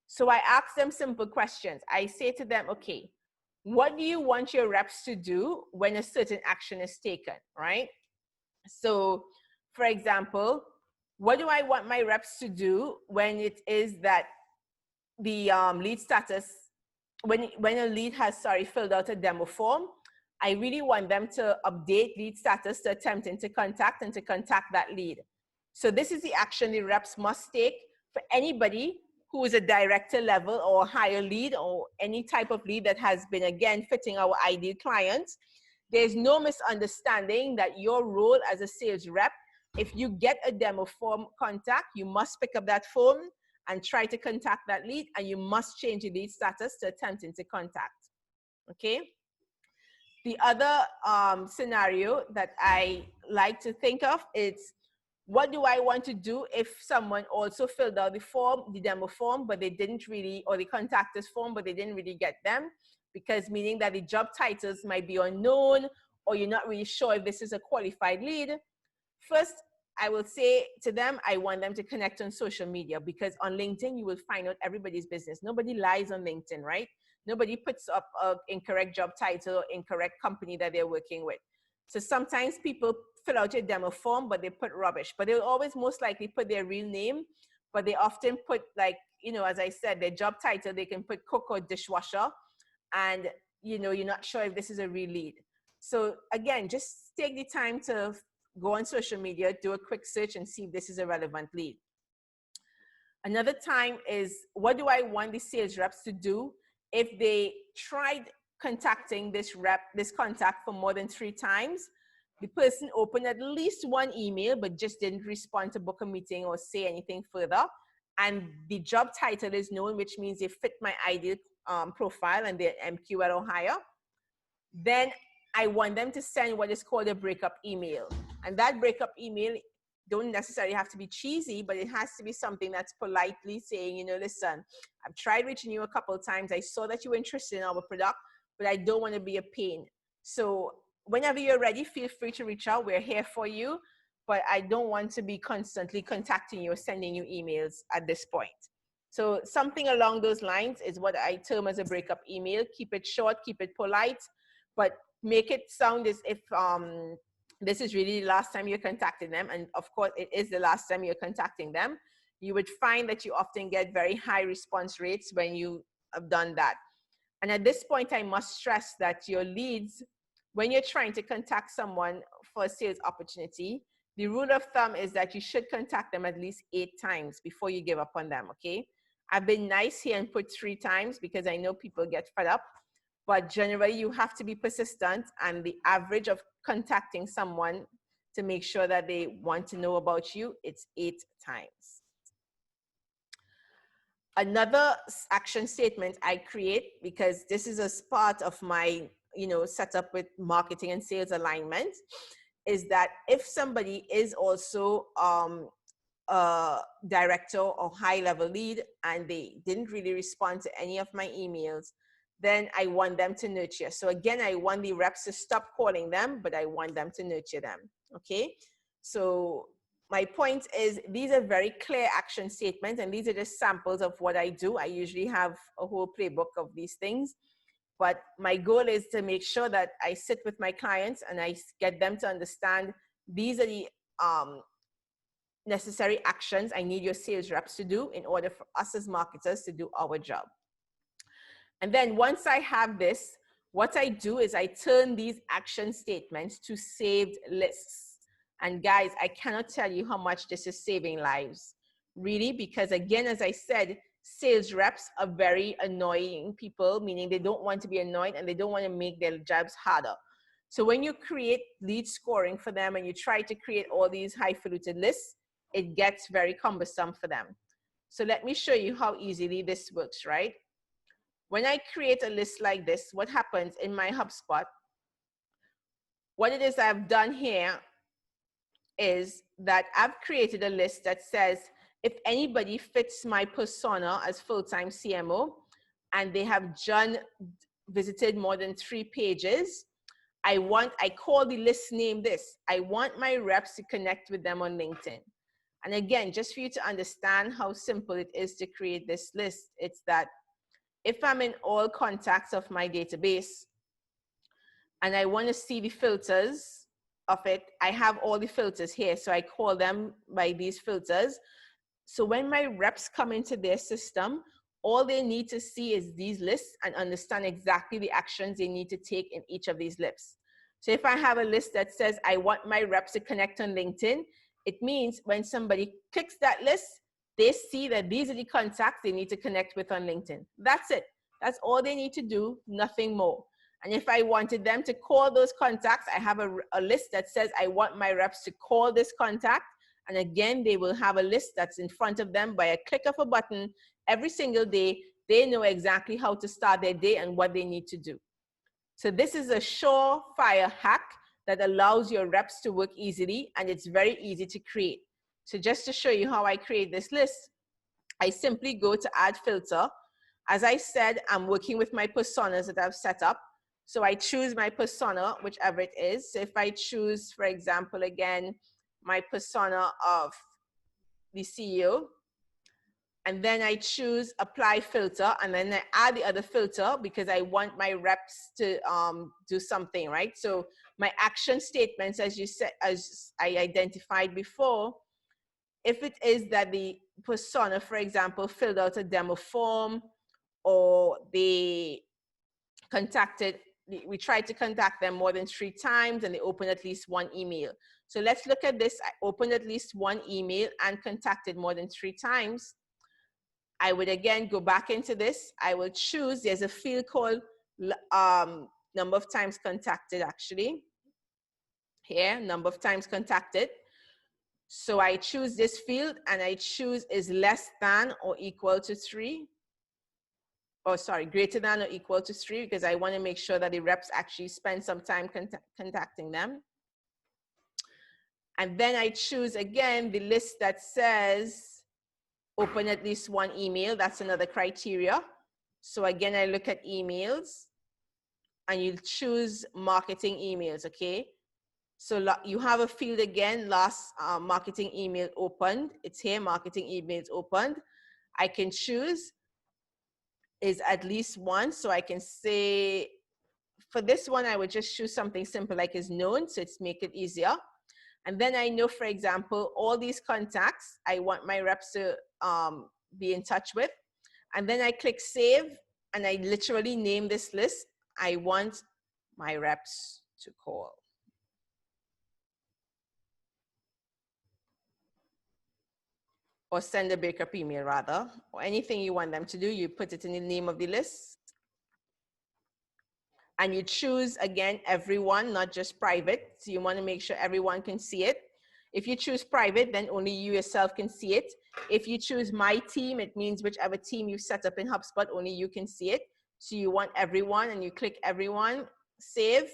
So I ask them simple questions. I say to them, okay, what do you want your reps to do when a certain action is taken, right? So for example, what do I want my reps to do when it is that the lead status, when a lead has, filled out a demo form, I really want them to update lead status to attempting to contact and to contact that lead. So this is the action the reps must take for anybody who is a director level or higher lead or any type of lead that has been, again, fitting our ideal clients. There's no misunderstanding that your role as a sales rep, if you get a demo form contact, you must pick up that phone and try to contact that lead, and you must change the lead status to attempting to contact, okay? The other scenario that I like to think of is, what do I want to do if someone also filled out the form, the demo form, but they didn't really, or the contact us form, but they didn't really get them, because meaning that the job titles might be unknown, or you're not really sure if this is a qualified lead, first, I will say to them, I want them to connect on social media, because on LinkedIn, you will find out everybody's business. Nobody lies on LinkedIn, right? Nobody puts up an incorrect job title or incorrect company that they're working with. So sometimes people fill out a demo form, but they put rubbish. But they'll always most likely put their real name, but they often put, like, you know, as I said, their job title, they can put cook or dishwasher, and, you know, you're not sure if this is a real lead. So again, just take the time to go on social media, do a quick search, and see if this is a relevant lead. Another time is, what do I want the sales reps to do if they tried contacting this contact for more than 3 times? The person opened at least one email, but just didn't respond to book a meeting or say anything further. And the job title is known, which means they fit my ideal profile and they're MQL or higher. Then I want them to send what is called a breakup email. And that breakup email don't necessarily have to be cheesy, but it has to be something that's politely saying, you know, listen, I've tried reaching you a couple of times. I saw that you were interested in our product, but I don't want to be a pain. So whenever you're ready, feel free to reach out. We're here for you, but I don't want to be constantly contacting you or sending you emails at this point. So something along those lines is what I term as a breakup email. Keep it short, keep it polite, but make it sound as if this is really the last time you're contacting them. And of course, it is the last time you're contacting them. You would find that you often get very high response rates when you have done that. And at this point, I must stress that your leads, when you're trying to contact someone for a sales opportunity, the rule of thumb is that you should contact them at least 8 times before you give up on them, okay? I've been nice here and put 3 times because I know people get fed up. But generally, you have to be persistent, and the average of contacting someone to make sure that they want to know about you, it's 8 times. Another action statement I create, because this is a part of my, you know, setup with marketing and sales alignment, is that if somebody is also a director or high-level lead and they didn't really respond to any of my emails, then I want them to nurture. So again, I want the reps to stop calling them, but I want them to nurture them, okay? So my point is, these are very clear action statements, and these are just samples of what I do. I usually have a whole playbook of these things, but my goal is to make sure that I sit with my clients and I get them to understand these are the necessary actions I need your sales reps to do in order for us as marketers to do our job. And then once I have this, what I do is I turn these action statements to saved lists. And guys, I cannot tell you how much this is saving lives, really, because again, as I said, sales reps are very annoying people, meaning they don't want to be annoyed and they don't want to make their jobs harder. So when you create lead scoring for them and you try to create all these highfalutin lists, it gets very cumbersome for them. So let me show you how easily this works, right? When I create a list like this, what happens in my HubSpot, what it is I've done here is that I've created a list that says, if anybody fits my persona as full-time CMO and they have visited more than 3 pages, I call the list name this. I want my reps to connect with them on LinkedIn. And again, just for you to understand how simple it is to create this list, it's that if I'm in all contacts of my database and I want to see the filters of it, I have all the filters here. So I call them by these filters. So when my reps come into their system, all they need to see is these lists and understand exactly the actions they need to take in each of these lists. So if I have a list that says, I want my reps to connect on LinkedIn, it means when somebody clicks that list, they see that these are the contacts they need to connect with on LinkedIn. That's it. That's all they need to do, nothing more. And if I wanted them to call those contacts, I have a list that says I want my reps to call this contact. And again, they will have a list that's in front of them by a click of a button every single day. They know exactly how to start their day and what they need to do. So this is a surefire hack that allows your reps to work easily, and it's very easy to create. So just to show you how I create this list, I simply go to add filter. As I said, I'm working with my personas that I've set up. So I choose my persona, whichever it is. So if I choose, for example, again, my persona of the CEO, and then I choose apply filter, and then I add the other filter because I want my reps to do something, right? So my action statements, as you said, as I identified before, if it is that the persona, for example, filled out a demo form, or they contacted, we tried to contact them more than 3 times and they opened at least 1 email. So let's look at this. I opened at least 1 email and contacted more than 3 times. I would again go back into this. I will choose, there's a field called number of times contacted actually. Here, number of times contacted. So I choose this field and I choose is less than or equal to 3. Oh, sorry, greater than or equal to 3, because I want to make sure that the reps actually spend some time contacting them. And then I choose again the list that says open at least 1 email. That's another criteria. So again, I look at emails and you choose marketing emails, okay? So you have a field again, last marketing email opened. It's here, marketing emails opened. I can choose is at least 1. So I can say, for this one, I would just choose something simple like is known, so it's make it easier. And then I know, for example, all these contacts, I want my reps to be in touch with. And then I click save and I literally name this list. I want my reps to call. Or send a breakup email rather, or anything you want them to do, you put it in the name of the list. And you choose, again, everyone, not just private. So you want to make sure everyone can see it. If you choose private, then only you yourself can see it. If you choose my team, it means whichever team you've set up in HubSpot, only you can see it. So you want everyone and you click everyone, save.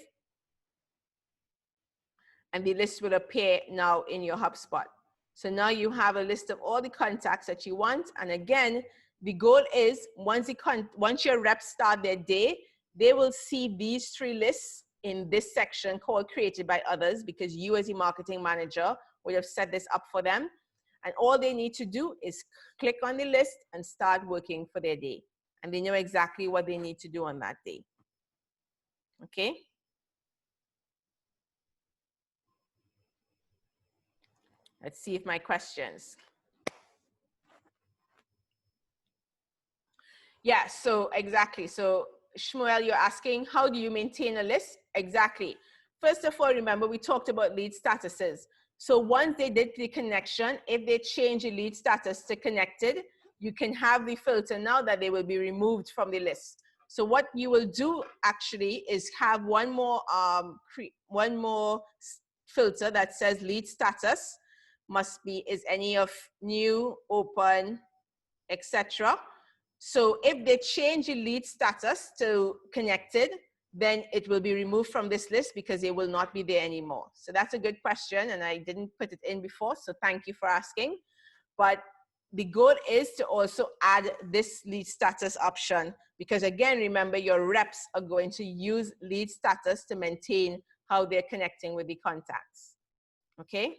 And the list will appear now in your HubSpot. So now you have a list of all the contacts that you want. And again, the goal is once your reps start their day, they will see these 3 lists in this section called created by others, because you as a marketing manager would have set this up for them. And all they need to do is click on the list and start working for their day. And they know exactly what they need to do on that day. Okay? Let's see if my questions. Yeah, so exactly. So Shmuel, you're asking, how do you maintain a list? Exactly. First of all, remember we talked about lead statuses. So once they did the connection, if they change the lead status to connected, you can have the filter now that they will be removed from the list. So what you will do actually is have one more filter that says lead status must be is any of new, open, etc. So if they change the lead status to connected, then it will be removed from this list because they will not be there anymore. So that's a good question, and I didn't put it in before, so thank you for asking. But the goal is to also add this lead status option, because again, remember your reps are going to use lead status to maintain how they're connecting with the contacts. Okay?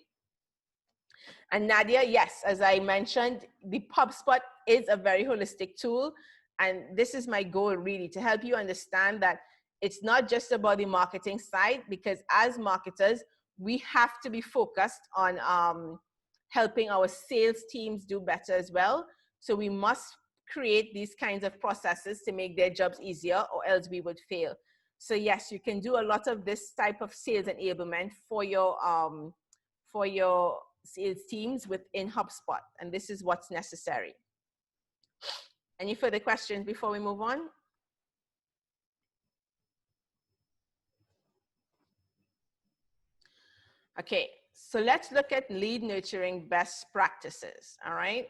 And Nadia, yes, as I mentioned, the HubSpot is a very holistic tool. And this is my goal really, to help you understand that it's not just about the marketing side, because as marketers, we have to be focused on helping our sales teams do better as well. So we must create these kinds of processes to make their jobs easier, or else we would fail. So yes, you can do a lot of this type of sales enablement for your sales teams within HubSpot, and this is what's necessary. Any further questions before we move on? Okay, so let's look at lead nurturing best practices, all right?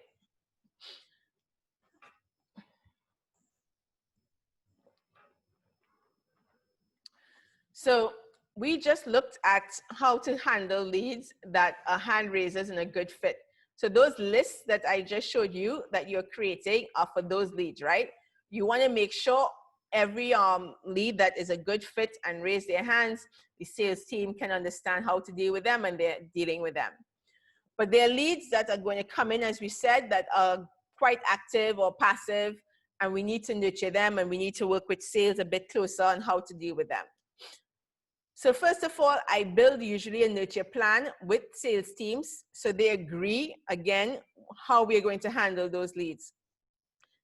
So we just looked at how to handle leads that are hand raisers and a good fit. So those lists that I just showed you that you're creating are for those leads, right? You want to make sure every lead that is a good fit and raise their hands, the sales team can understand how to deal with them, and they're dealing with them. But there are leads that are going to come in, as we said, that are quite active or passive, and we need to nurture them, and we need to work with sales a bit closer on how to deal with them. So first of all, I build usually a nurture plan with sales teams so they agree, again, how we're going to handle those leads.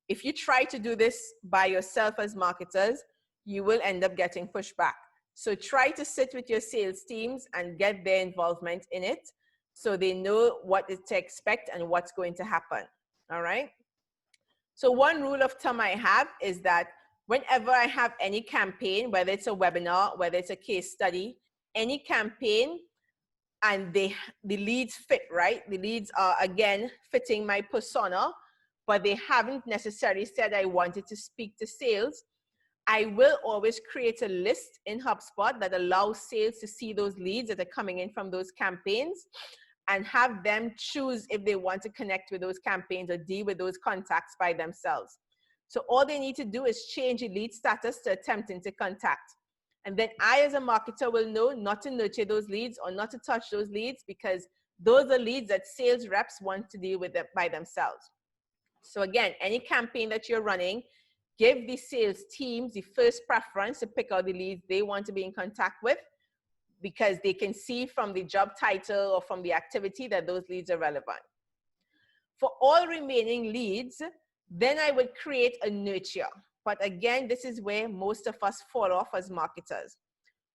If you try to do this by yourself as marketers, you will end up getting pushback. So try to sit with your sales teams and get their involvement in it so they know what to expect and what's going to happen, all right? So one rule of thumb I have is that whenever I have any campaign, whether it's a webinar, whether it's a case study, any campaign, and the leads fit, right? The leads are, again, fitting my persona, but they haven't necessarily said I wanted to speak to sales, I will always create a list in HubSpot that allows sales to see those leads that are coming in from those campaigns and have them choose if they want to connect with those campaigns or deal with those contacts by themselves. So all they need to do is change the lead status to attempting to contact. And then I, as a marketer, will know not to nurture those leads or not to touch those leads, because those are leads that sales reps want to deal with them by themselves. So again, any campaign that you're running, give the sales teams the first preference to pick out the leads they want to be in contact with, because they can see from the job title or from the activity that those leads are relevant. For all remaining leads, then I would create a nurture. But again, this is where most of us fall off as marketers.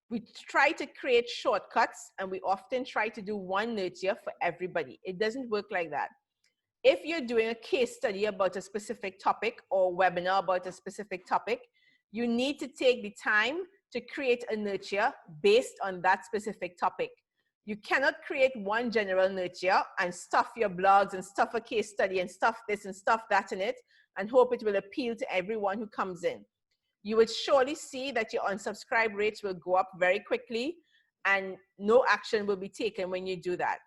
We try to create shortcuts, and we often try to do one nurture for everybody. It doesn't work like that. If you're doing a case study about a specific topic or webinar about a specific topic, you need to take the time to create a nurture based on that specific topic. You cannot create one general nurture and stuff your blogs and stuff a case study and stuff this and stuff that in it and hope it will appeal to everyone who comes in. You would surely see that your unsubscribe rates will go up very quickly and no action will be taken when you do that.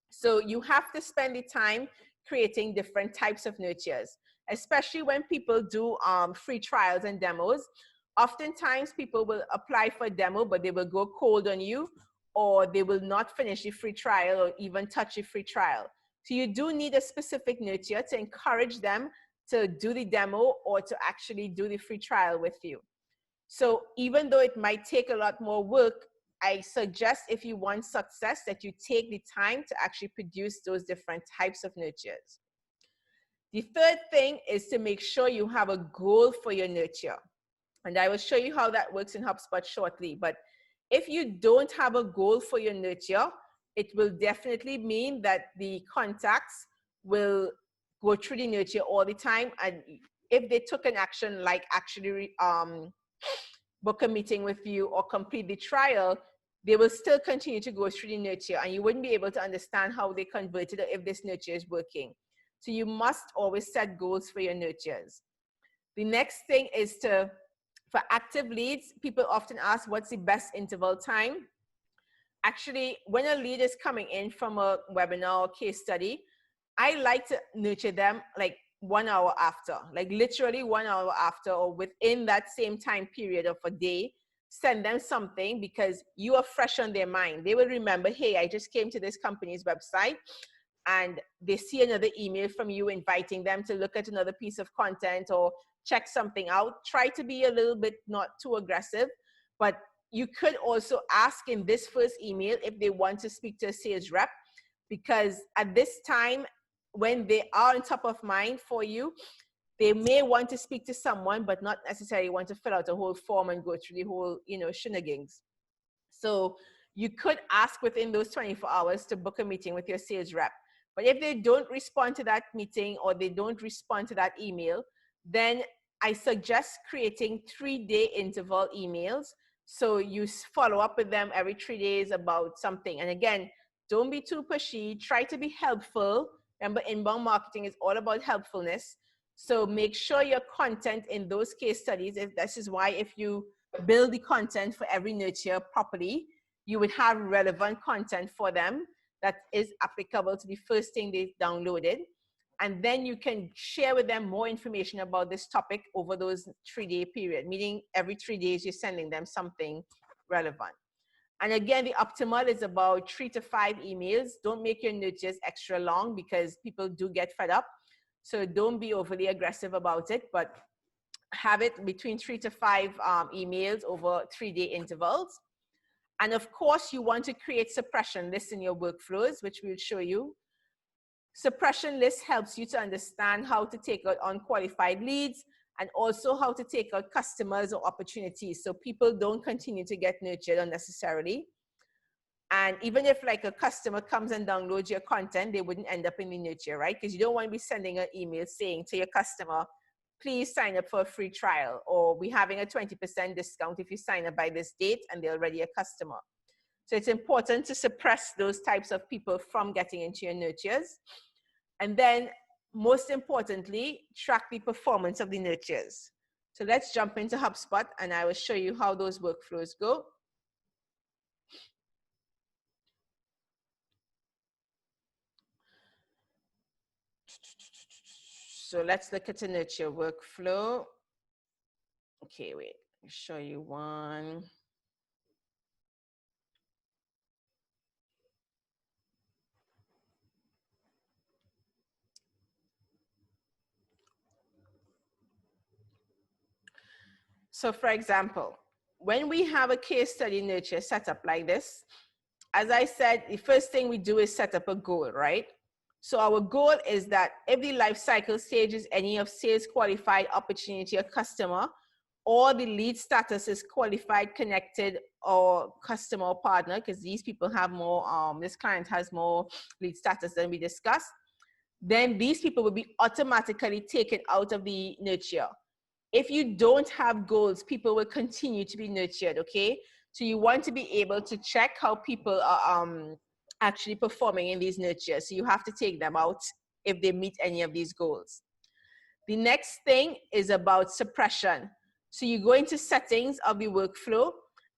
So you have to spend the time creating different types of nurtures, especially when people do free trials and demos. Oftentimes people will apply for a demo, but they will go cold on you, or they will not finish the free trial or even touch the free trial. So you do need a specific nurture to encourage them to do the demo or to actually do the free trial with you. So even though it might take a lot more work, I suggest, if you want success, that you take the time to actually produce those different types of nurtures. The third thing is to make sure you have a goal for your nurture. And I will show you how that works in HubSpot shortly. But if you don't have a goal for your nurture, it will definitely mean that the contacts will go through the nurture all the time. And if they took an action like actually book a meeting with you or complete the trial, they will still continue to go through the nurture, and you wouldn't be able to understand how they converted or if this nurture is working. So you must always set goals for your nurtures. The next thing is for active leads, people often ask, what's the best interval time? Actually, when a lead is coming in from a webinar or case study, I like to nurture them like 1 hour after, like literally 1 hour after, or within that same time period of a day. Send them something, because you are fresh on their mind. They will remember, hey, I just came to this company's website, and they see another email from you inviting them to look at another piece of content or check something out. Try to be a little bit not too aggressive, but you could also ask in this first email if they want to speak to a sales rep, because at this time, when they are on top of mind for you, they may want to speak to someone, but not necessarily want to fill out a whole form and go through the whole, shenanigans. So you could ask within those 24 hours to book a meeting with your sales rep. But if they don't respond to that meeting or they don't respond to that email, then I suggest creating 3-day interval emails. So you follow up with them every 3 days about something. And again, don't be too pushy. Try to be helpful. Remember, inbound marketing is all about helpfulness. So make sure your content in those case studies, this is why if you build the content for every nurture properly, you would have relevant content for them that is applicable to the first thing they downloaded. and then you can share with them more information about this topic over those 3-day period, meaning every 3 days you're sending them something relevant. And again, the optimal is about 3 to 5 emails. Don't make your nurtures extra long because people do get fed up. So don't be overly aggressive about it, but have it between 3 to 5 emails over 3-day intervals. And of course, you want to create suppression lists in your workflows, which we'll show you. Suppression list helps you to understand how to take out unqualified leads and also how to take out customers or opportunities so people don't continue to get nurtured unnecessarily. And even if like a customer comes and downloads your content, they wouldn't end up in the nurture, right? Because you don't want to be sending an email saying to your customer, please sign up for a free trial, or we're having a 20% discount if you sign up by this date and they're already a customer. So it's important to suppress those types of people from getting into your nurtures. And then most importantly, track the performance of the nurtures. So let's jump into HubSpot and I will show you how those workflows go. So let's look at a nurture workflow. Okay, wait, I'll show you one. So for example, when we have a case study nurture set up like this, as I said, the first thing we do is set up a goal, right? So our goal is that every life cycle stage is any of sales qualified opportunity or customer, or the lead status is qualified, connected, or customer or partner, because these people have more, this client has more lead status than we discussed, then these people will be automatically taken out of the nurture. If you don't have goals, people will continue to be nurtured, okay? So you want to be able to check how people are actually performing in these nurtures. So you have to take them out if they meet any of these goals. The next thing is about suppression. So you go into settings of the workflow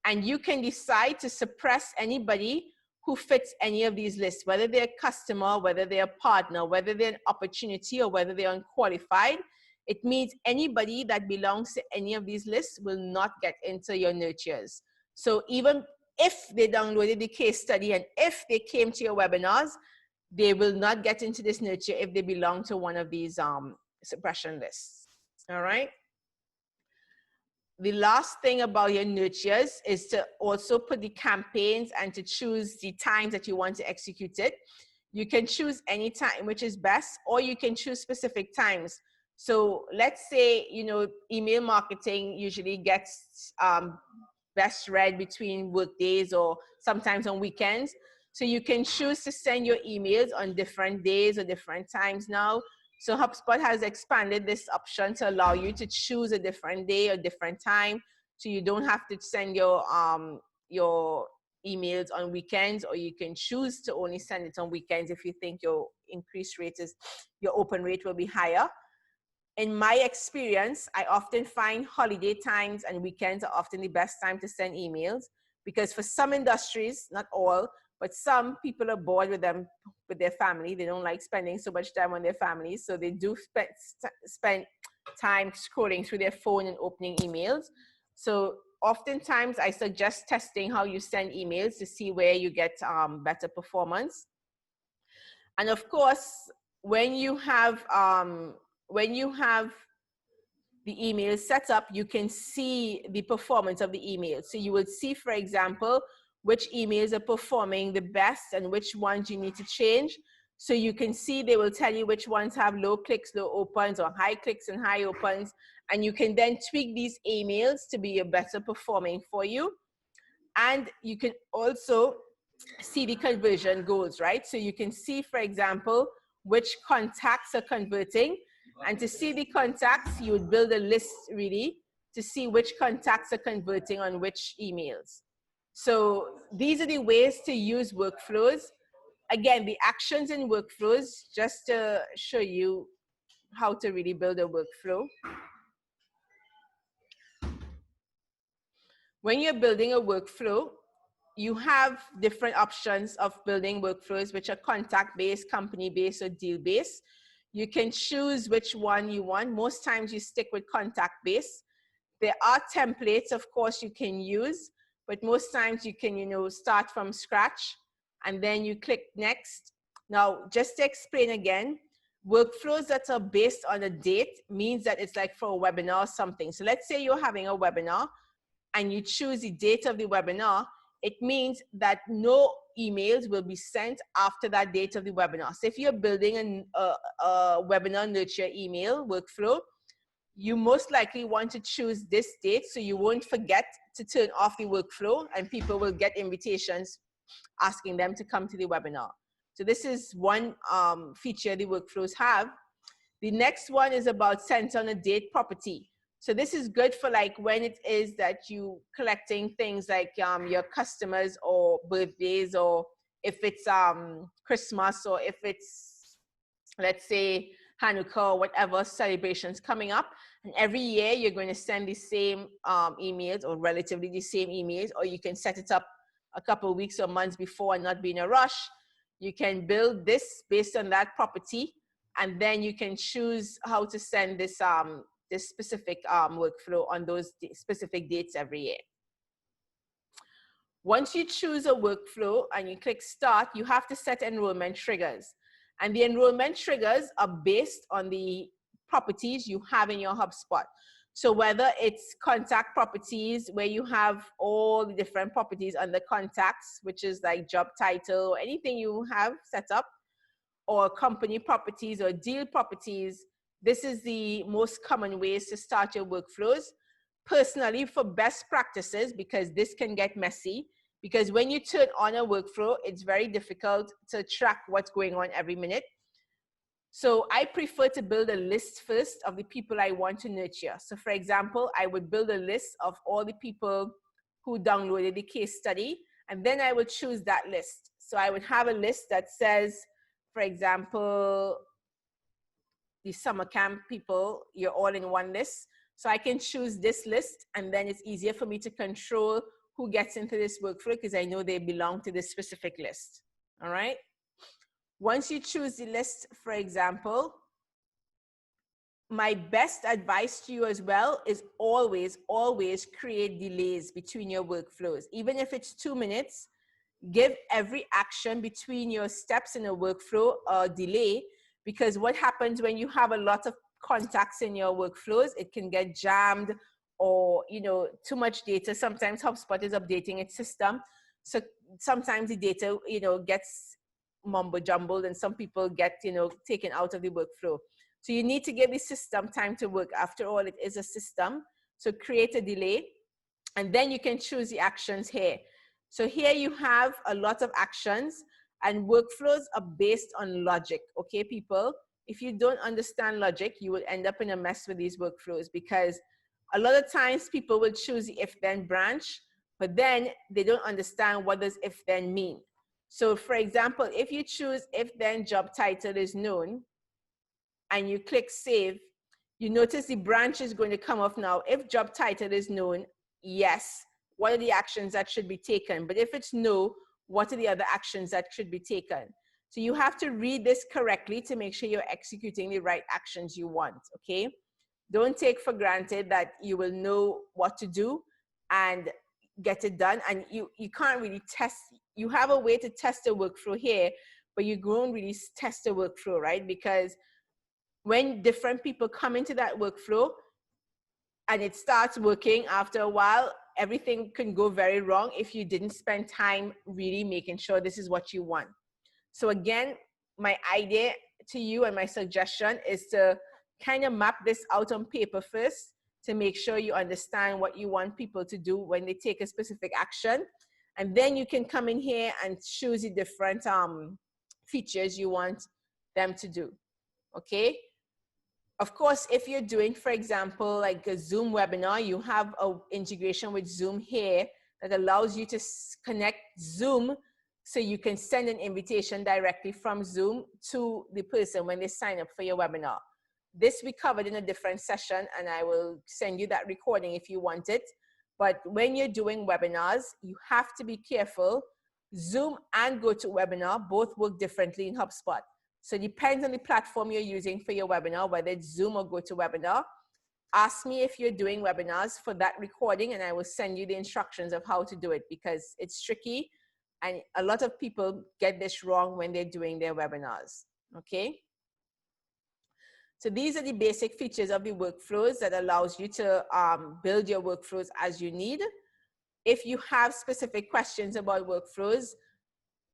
and you can decide to suppress anybody who fits any of these lists, whether they're a customer, whether they're a partner, whether they're an opportunity, or whether they're unqualified. It means anybody that belongs to any of these lists will not get into your nurtures. So even if they downloaded the case study and if they came to your webinars, they will not get into this nurture if they belong to one of these suppression lists. All right. The last thing about your nurtures is to also put the campaigns and to choose the times that you want to execute it. You can choose any time which is best, or you can choose specific times. So let's say, you know, email marketing usually gets best read between work days or sometimes on weekends. So you can choose to send your emails on different days or different times now. So HubSpot has expanded this option to allow you to choose a different day or different time. So you don't have to send your emails on weekends, or you can choose to only send it on weekends if you think your increase rate is, your open rate will be higher. In my experience, I often find holiday times and weekends are often the best time to send emails, because for some industries, not all, but some people are bored with them, with their family. They don't like spending so much time on their families. So they do spend time scrolling through their phone and opening emails. So oftentimes I suggest testing how you send emails to see where you get better performance. And of course, when you have the email set up, you can see the performance of the email. So you would see, for example, which emails are performing the best and which ones you need to change. So you can see, they will tell you which ones have low clicks, low opens, or high clicks and high opens. And you can then tweak these emails to be a better performing for you. And you can also see the conversion goals, right? So you can see, for example, which contacts are converting. And to see the contacts, you would build a list really to see which contacts are converting on which emails. So these are the ways to use workflows. Again, the actions in workflows, just to show you how to really build a workflow. When you're building a workflow, you have different options of building workflows, which are contact-based, company-based, or deal-based. You can choose which one you want. Most times you stick with contact base. There are templates, of course, you can use, but most times you can, start from scratch, and then you click next. Now, just to explain again, workflows that are based on a date means that it's like for a webinar or something. So let's say you're having a webinar and you choose the date of the webinar. It means that no emails will be sent after that date of the webinar. So if you're building a webinar nurture email workflow, you most likely want to choose this date so you won't forget to turn off the workflow and people will get invitations asking them to come to the webinar. So this is one feature the workflows have. The next one is about sent on a date property. So this is good for like when it is that you collecting things like your customers or birthdays, or if it's Christmas, or if it's, let's say, Hanukkah or whatever celebrations coming up. And every year you're going to send the same emails, or relatively the same emails, or you can set it up a couple of weeks or months before and not be in a rush. You can build this based on that property, and then you can choose how to send this, this specific workflow on those specific dates every year. Once you choose a workflow and you click start, you have to set enrollment triggers. And the enrollment triggers are based on the properties you have in your HubSpot. So whether it's contact properties, where you have all the different properties under contacts, which is like job title or anything you have set up, or company properties or deal properties, this is the most common ways to start your workflows. Personally, for best practices, because this can get messy, because when you turn on a workflow, it's very difficult to track what's going on every minute. So I prefer to build a list first of the people I want to nurture. So for example, I would build a list of all the people who downloaded the case study, and then I would choose that list. So I would have a list that says, for example, the summer camp people, you're all in one list. So I can choose this list, and then it's easier for me to control who gets into this workflow because I know they belong to this specific list. All right. Once you choose the list, for example, my best advice to you as well is always, always create delays between your workflows. Even if it's 2 minutes, give every action between your steps in a workflow a delay, because what happens when you have a lot of contacts in your workflows, it can get jammed, or too much data. Sometimes HubSpot is updating its system, so sometimes the data gets mumbo jumbled, and some people get taken out of the workflow. So you need to give the system time to work. After all, it is a system. So create a delay, and then you can choose the actions here. So here you have a lot of actions, and workflows are based on logic. Okay, people, if you don't understand logic, you will end up in a mess with these workflows, because a lot of times people will choose the if-then branch, but then they don't understand what does if-then mean. So for example, if you choose if-then job title is known and you click save, you notice the branch is going to come off now. If job title is known, yes, what are the actions that should be taken? But if it's no, what are the other actions that should be taken? So you have to read this correctly to make sure you're executing the right actions you want, okay? Don't take for granted that you will know what to do and get it done. And you can't really test. You have a way to test a workflow here, but you don't really test a workflow, right? Because when different people come into that workflow and it starts working, after a while, everything can go very wrong if you didn't spend time really making sure this is what you want. So again, my idea to you and my suggestion is to kind of map this out on paper first to make sure you understand what you want people to do when they take a specific action. And then you can come in here and choose the different features you want them to do, okay? Of course, if you're doing, for example, like a Zoom webinar, you have an integration with Zoom here that allows you to connect Zoom so you can send an invitation directly from Zoom to the person when they sign up for your webinar. This we covered in a different session, and I will send you that recording if you want it. But when you're doing webinars, you have to be careful. Zoom and GoToWebinar both work differently in HubSpot. So it depends on the platform you're using for your webinar, whether it's Zoom or GoToWebinar. Ask me if you're doing webinars for that recording, and I will send you the instructions of how to do it, because it's tricky and a lot of people get this wrong when they're doing their webinars, okay? So these are the basic features of the workflows that allows you to build your workflows as you need. If you have specific questions about workflows,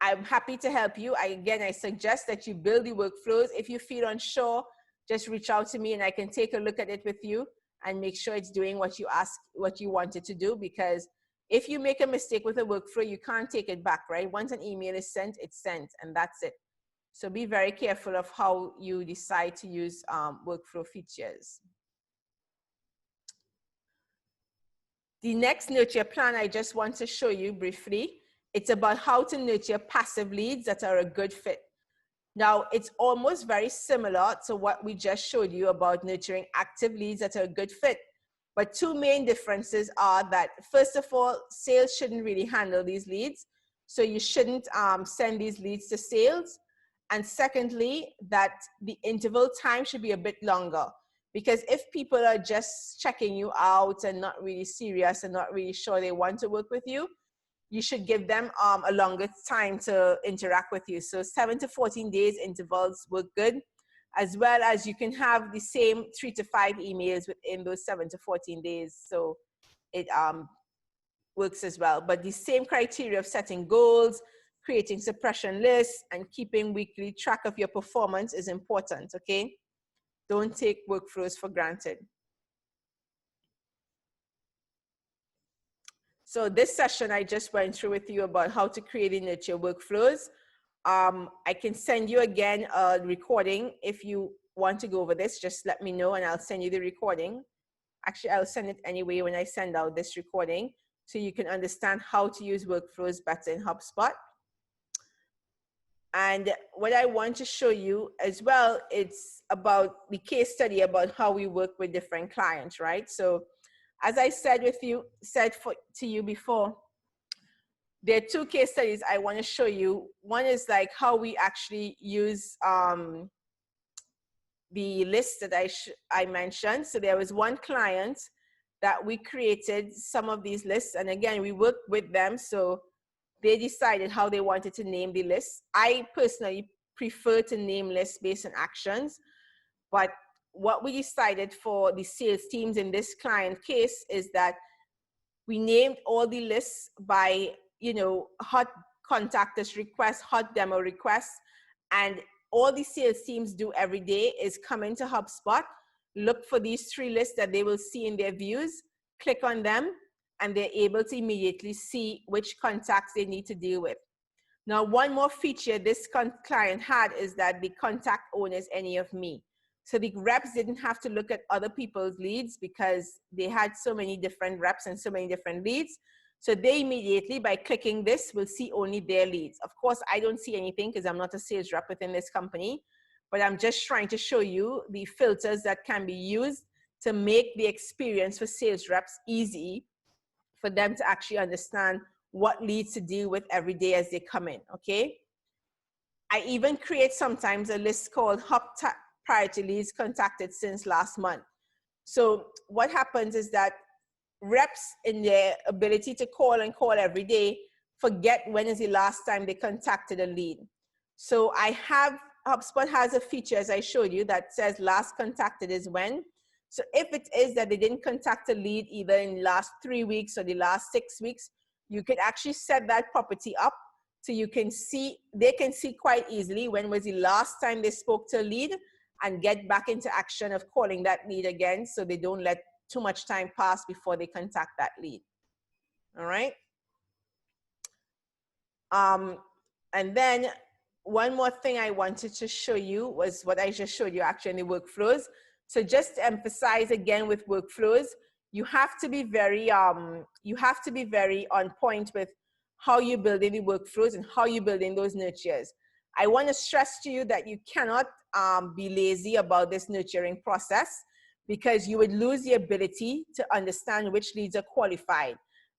I'm happy to help you. Again, I suggest that you build the workflows. If you feel unsure, just reach out to me and I can take a look at it with you and make sure it's doing what you want it to do. Because if you make a mistake with a workflow, you can't take it back, right? Once an email is sent, it's sent, and that's it. So be very careful of how you decide to use workflow features. The next nurture plan I just want to show you briefly. It's about how to nurture passive leads that are a good fit. Now, it's almost very similar to what we just showed you about nurturing active leads that are a good fit. But two main differences are that, first of all, sales shouldn't really handle these leads. So you shouldn't send these leads to sales. And secondly, that the interval time should be a bit longer. Because if people are just checking you out and not really serious and not really sure they want to work with you, you should give them a longer time to interact with you. So 7 to 14 days intervals work good, as well as you can have the same 3 to 5 emails within those 7 to 14 days. So it works as well. But the same criteria of setting goals, creating suppression lists, and keeping weekly track of your performance is important, okay? Don't take workflows for granted. So this session, I just went through with you about how to create and nurture workflows. I can send you again a recording. If you want to go over this, just let me know and I'll send you the recording. Actually, I'll send it anyway when I send out this recording, so you can understand how to use workflows better in HubSpot. And what I want to show you as well, it's about the case study about how we work with different clients, right? So as I said to you before, there are two case studies I want to show you. One is like how we actually use the list that I mentioned. So there was one client that we created some of these lists, and again, we worked with them. So they decided how they wanted to name the list. I personally prefer to name lists based on actions, but what we decided for the sales teams in this client case is that we named all the lists by, you know, hot contact us requests, hot demo requests, and all the sales teams do every day is come into HubSpot, look for these 3 lists that they will see in their views, click on them, and they're able to immediately see which contacts they need to deal with. Now, one more feature this client had is that the contact owner is any of me. So the reps didn't have to look at other people's leads because they had so many different reps and so many different leads. So they immediately, by clicking this, will see only their leads. Of course, I don't see anything because I'm not a sales rep within this company, but I'm just trying to show you the filters that can be used to make the experience for sales reps easy for them to actually understand what leads to deal with every day as they come in, okay? I even create sometimes a list called Hub Priority Leads Contacted Since Last Month. So what happens is that reps, in their ability to call and call every day, forget when is the last time they contacted a lead. So HubSpot has a feature, as I showed you, that says last contacted is when. So if it is that they didn't contact a lead either in the last 3 weeks or the last 6 weeks, you could actually set that property up so you can see, they can see quite easily when was the last time they spoke to a lead and get back into action of calling that lead again, so they don't let too much time pass before they contact that lead. All right. And then one more thing I wanted to show you was what I just showed you actually in the workflows. So just to emphasize again with workflows, you have to be very on point with how you're building the workflows and how you're building those nurtures. I want to stress to you that you cannot be lazy about this nurturing process, because you would lose the ability to understand which leads are qualified.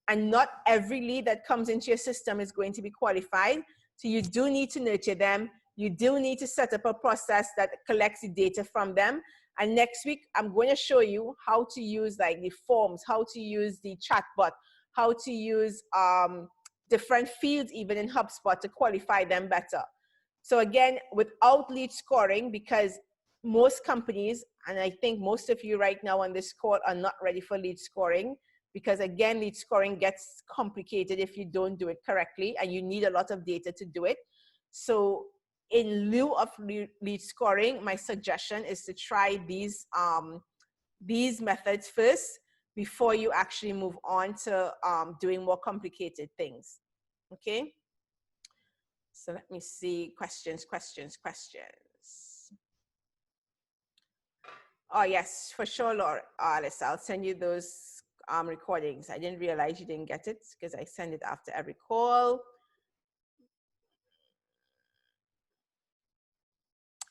And not every lead that comes into your system is going to be qualified. So you do need to nurture them. you do need to set up a process that collects the data from them. And next week, I'm going to show you how to use like the forms, how to use the chatbot, how to use different fields even in HubSpot to qualify them better. So again, without lead scoring, because most companies, and I think most of you right now on this call are not ready for lead scoring, because again, lead scoring gets complicated if you don't do it correctly, and you need a lot of data to do it. So in lieu of lead scoring, my suggestion is to try these methods first before you actually move on to doing more complicated things. Okay? So let me see, questions. Oh yes, for sure, Laura, Alice, I'll send you those recordings. I didn't realize you didn't get it because I send it after every call.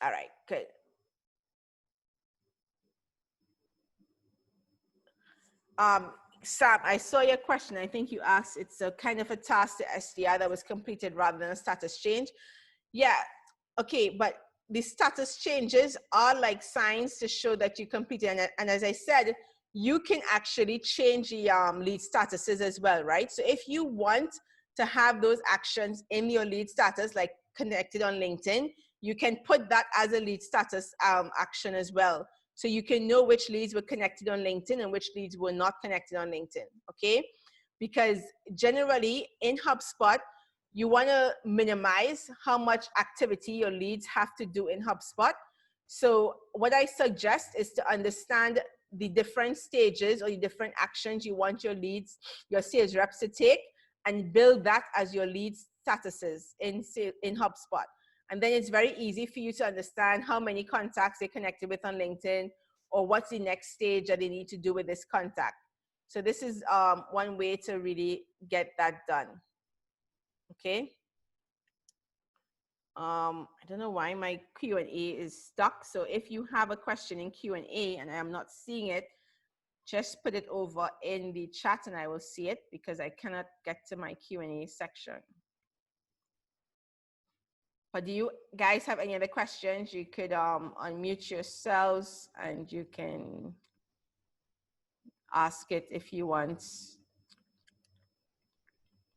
All right, good. Sam, I saw your question. I think you asked, it's a kind of a task to SDI that was completed rather than a status change. Yeah, okay, but the status changes are like signs to show that you completed. And as I said, you can actually change the lead statuses as well, right? So if you want to have those actions in your lead status, like connected on LinkedIn, you can put that as a lead status action as well. So you can know which leads were connected on LinkedIn and which leads were not connected on LinkedIn, okay? Because generally in HubSpot, you want to minimize how much activity your leads have to do in HubSpot. So what I suggest is to understand the different stages or the different actions you want your leads, your sales reps to take, and build that as your lead statuses in HubSpot. And then it's very easy for you to understand how many contacts they connected with on LinkedIn, or what's the next stage that they need to do with this contact. So this is one way to really get that done. Okay. I don't know why my Q&A is stuck. So if you have a question in Q&A and I am not seeing it, just put it over in the chat and I will see it, because I cannot get to my Q&A section. But do you guys have any other questions? You could unmute yourselves and you can ask it if you want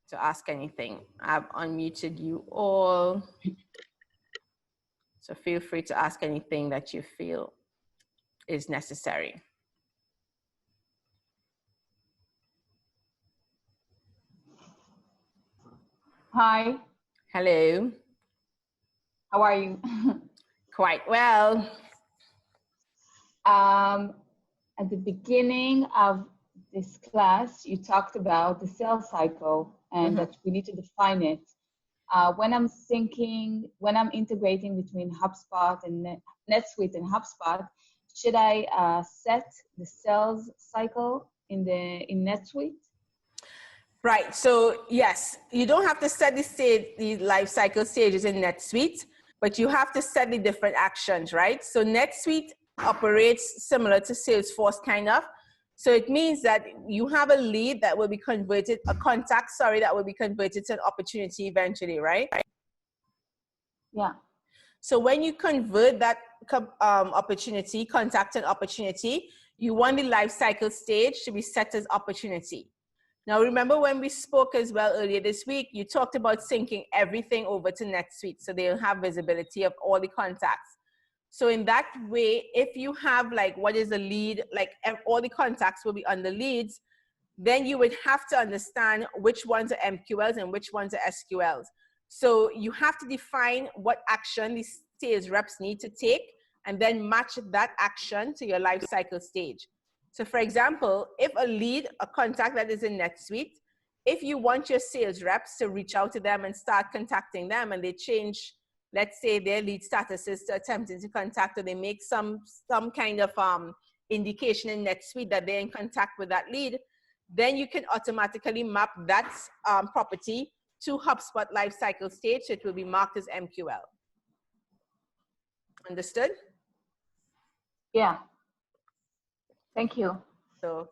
to ask anything. I've unmuted you all. So feel free to ask anything that you feel is necessary. Hi. Hello. How are you? Quite well. At the beginning of this class, you talked about the sales cycle and that we need to define it. When I'm integrating between HubSpot and NetSuite and HubSpot, should I set the sales cycle in NetSuite? Right. So yes, you don't have to set the life cycle stages in NetSuite, but you have to set the different actions, right? So NetSuite operates similar to Salesforce kind of. So it means that you have a lead that will be converted, a contact, sorry, that will be converted to an opportunity eventually, right? Yeah. So when you convert that opportunity, contact and opportunity, you want the life cycle stage to be set as opportunity. Now, remember when we spoke as well earlier this week, you talked about syncing everything over to NetSuite so they'll have visibility of all the contacts. So in that way, if you have like what is a lead, like all the contacts will be under leads, then you would have to understand which ones are MQLs and which ones are SQLs. So you have to define what action the sales reps need to take and then match that action to your life cycle stage. So for example, if a lead, a contact that is in NetSuite, if you want your sales reps to reach out to them and start contacting them and they change, let's say their lead statuses to attempting to contact, or they make some kind of indication in NetSuite that they're in contact with that lead, then you can automatically map that property to HubSpot lifecycle stage, so it will be marked as MQL. Understood? Yeah. Thank you. So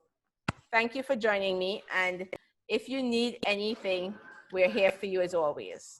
thank you for joining me. And if you need anything, we're here for you as always.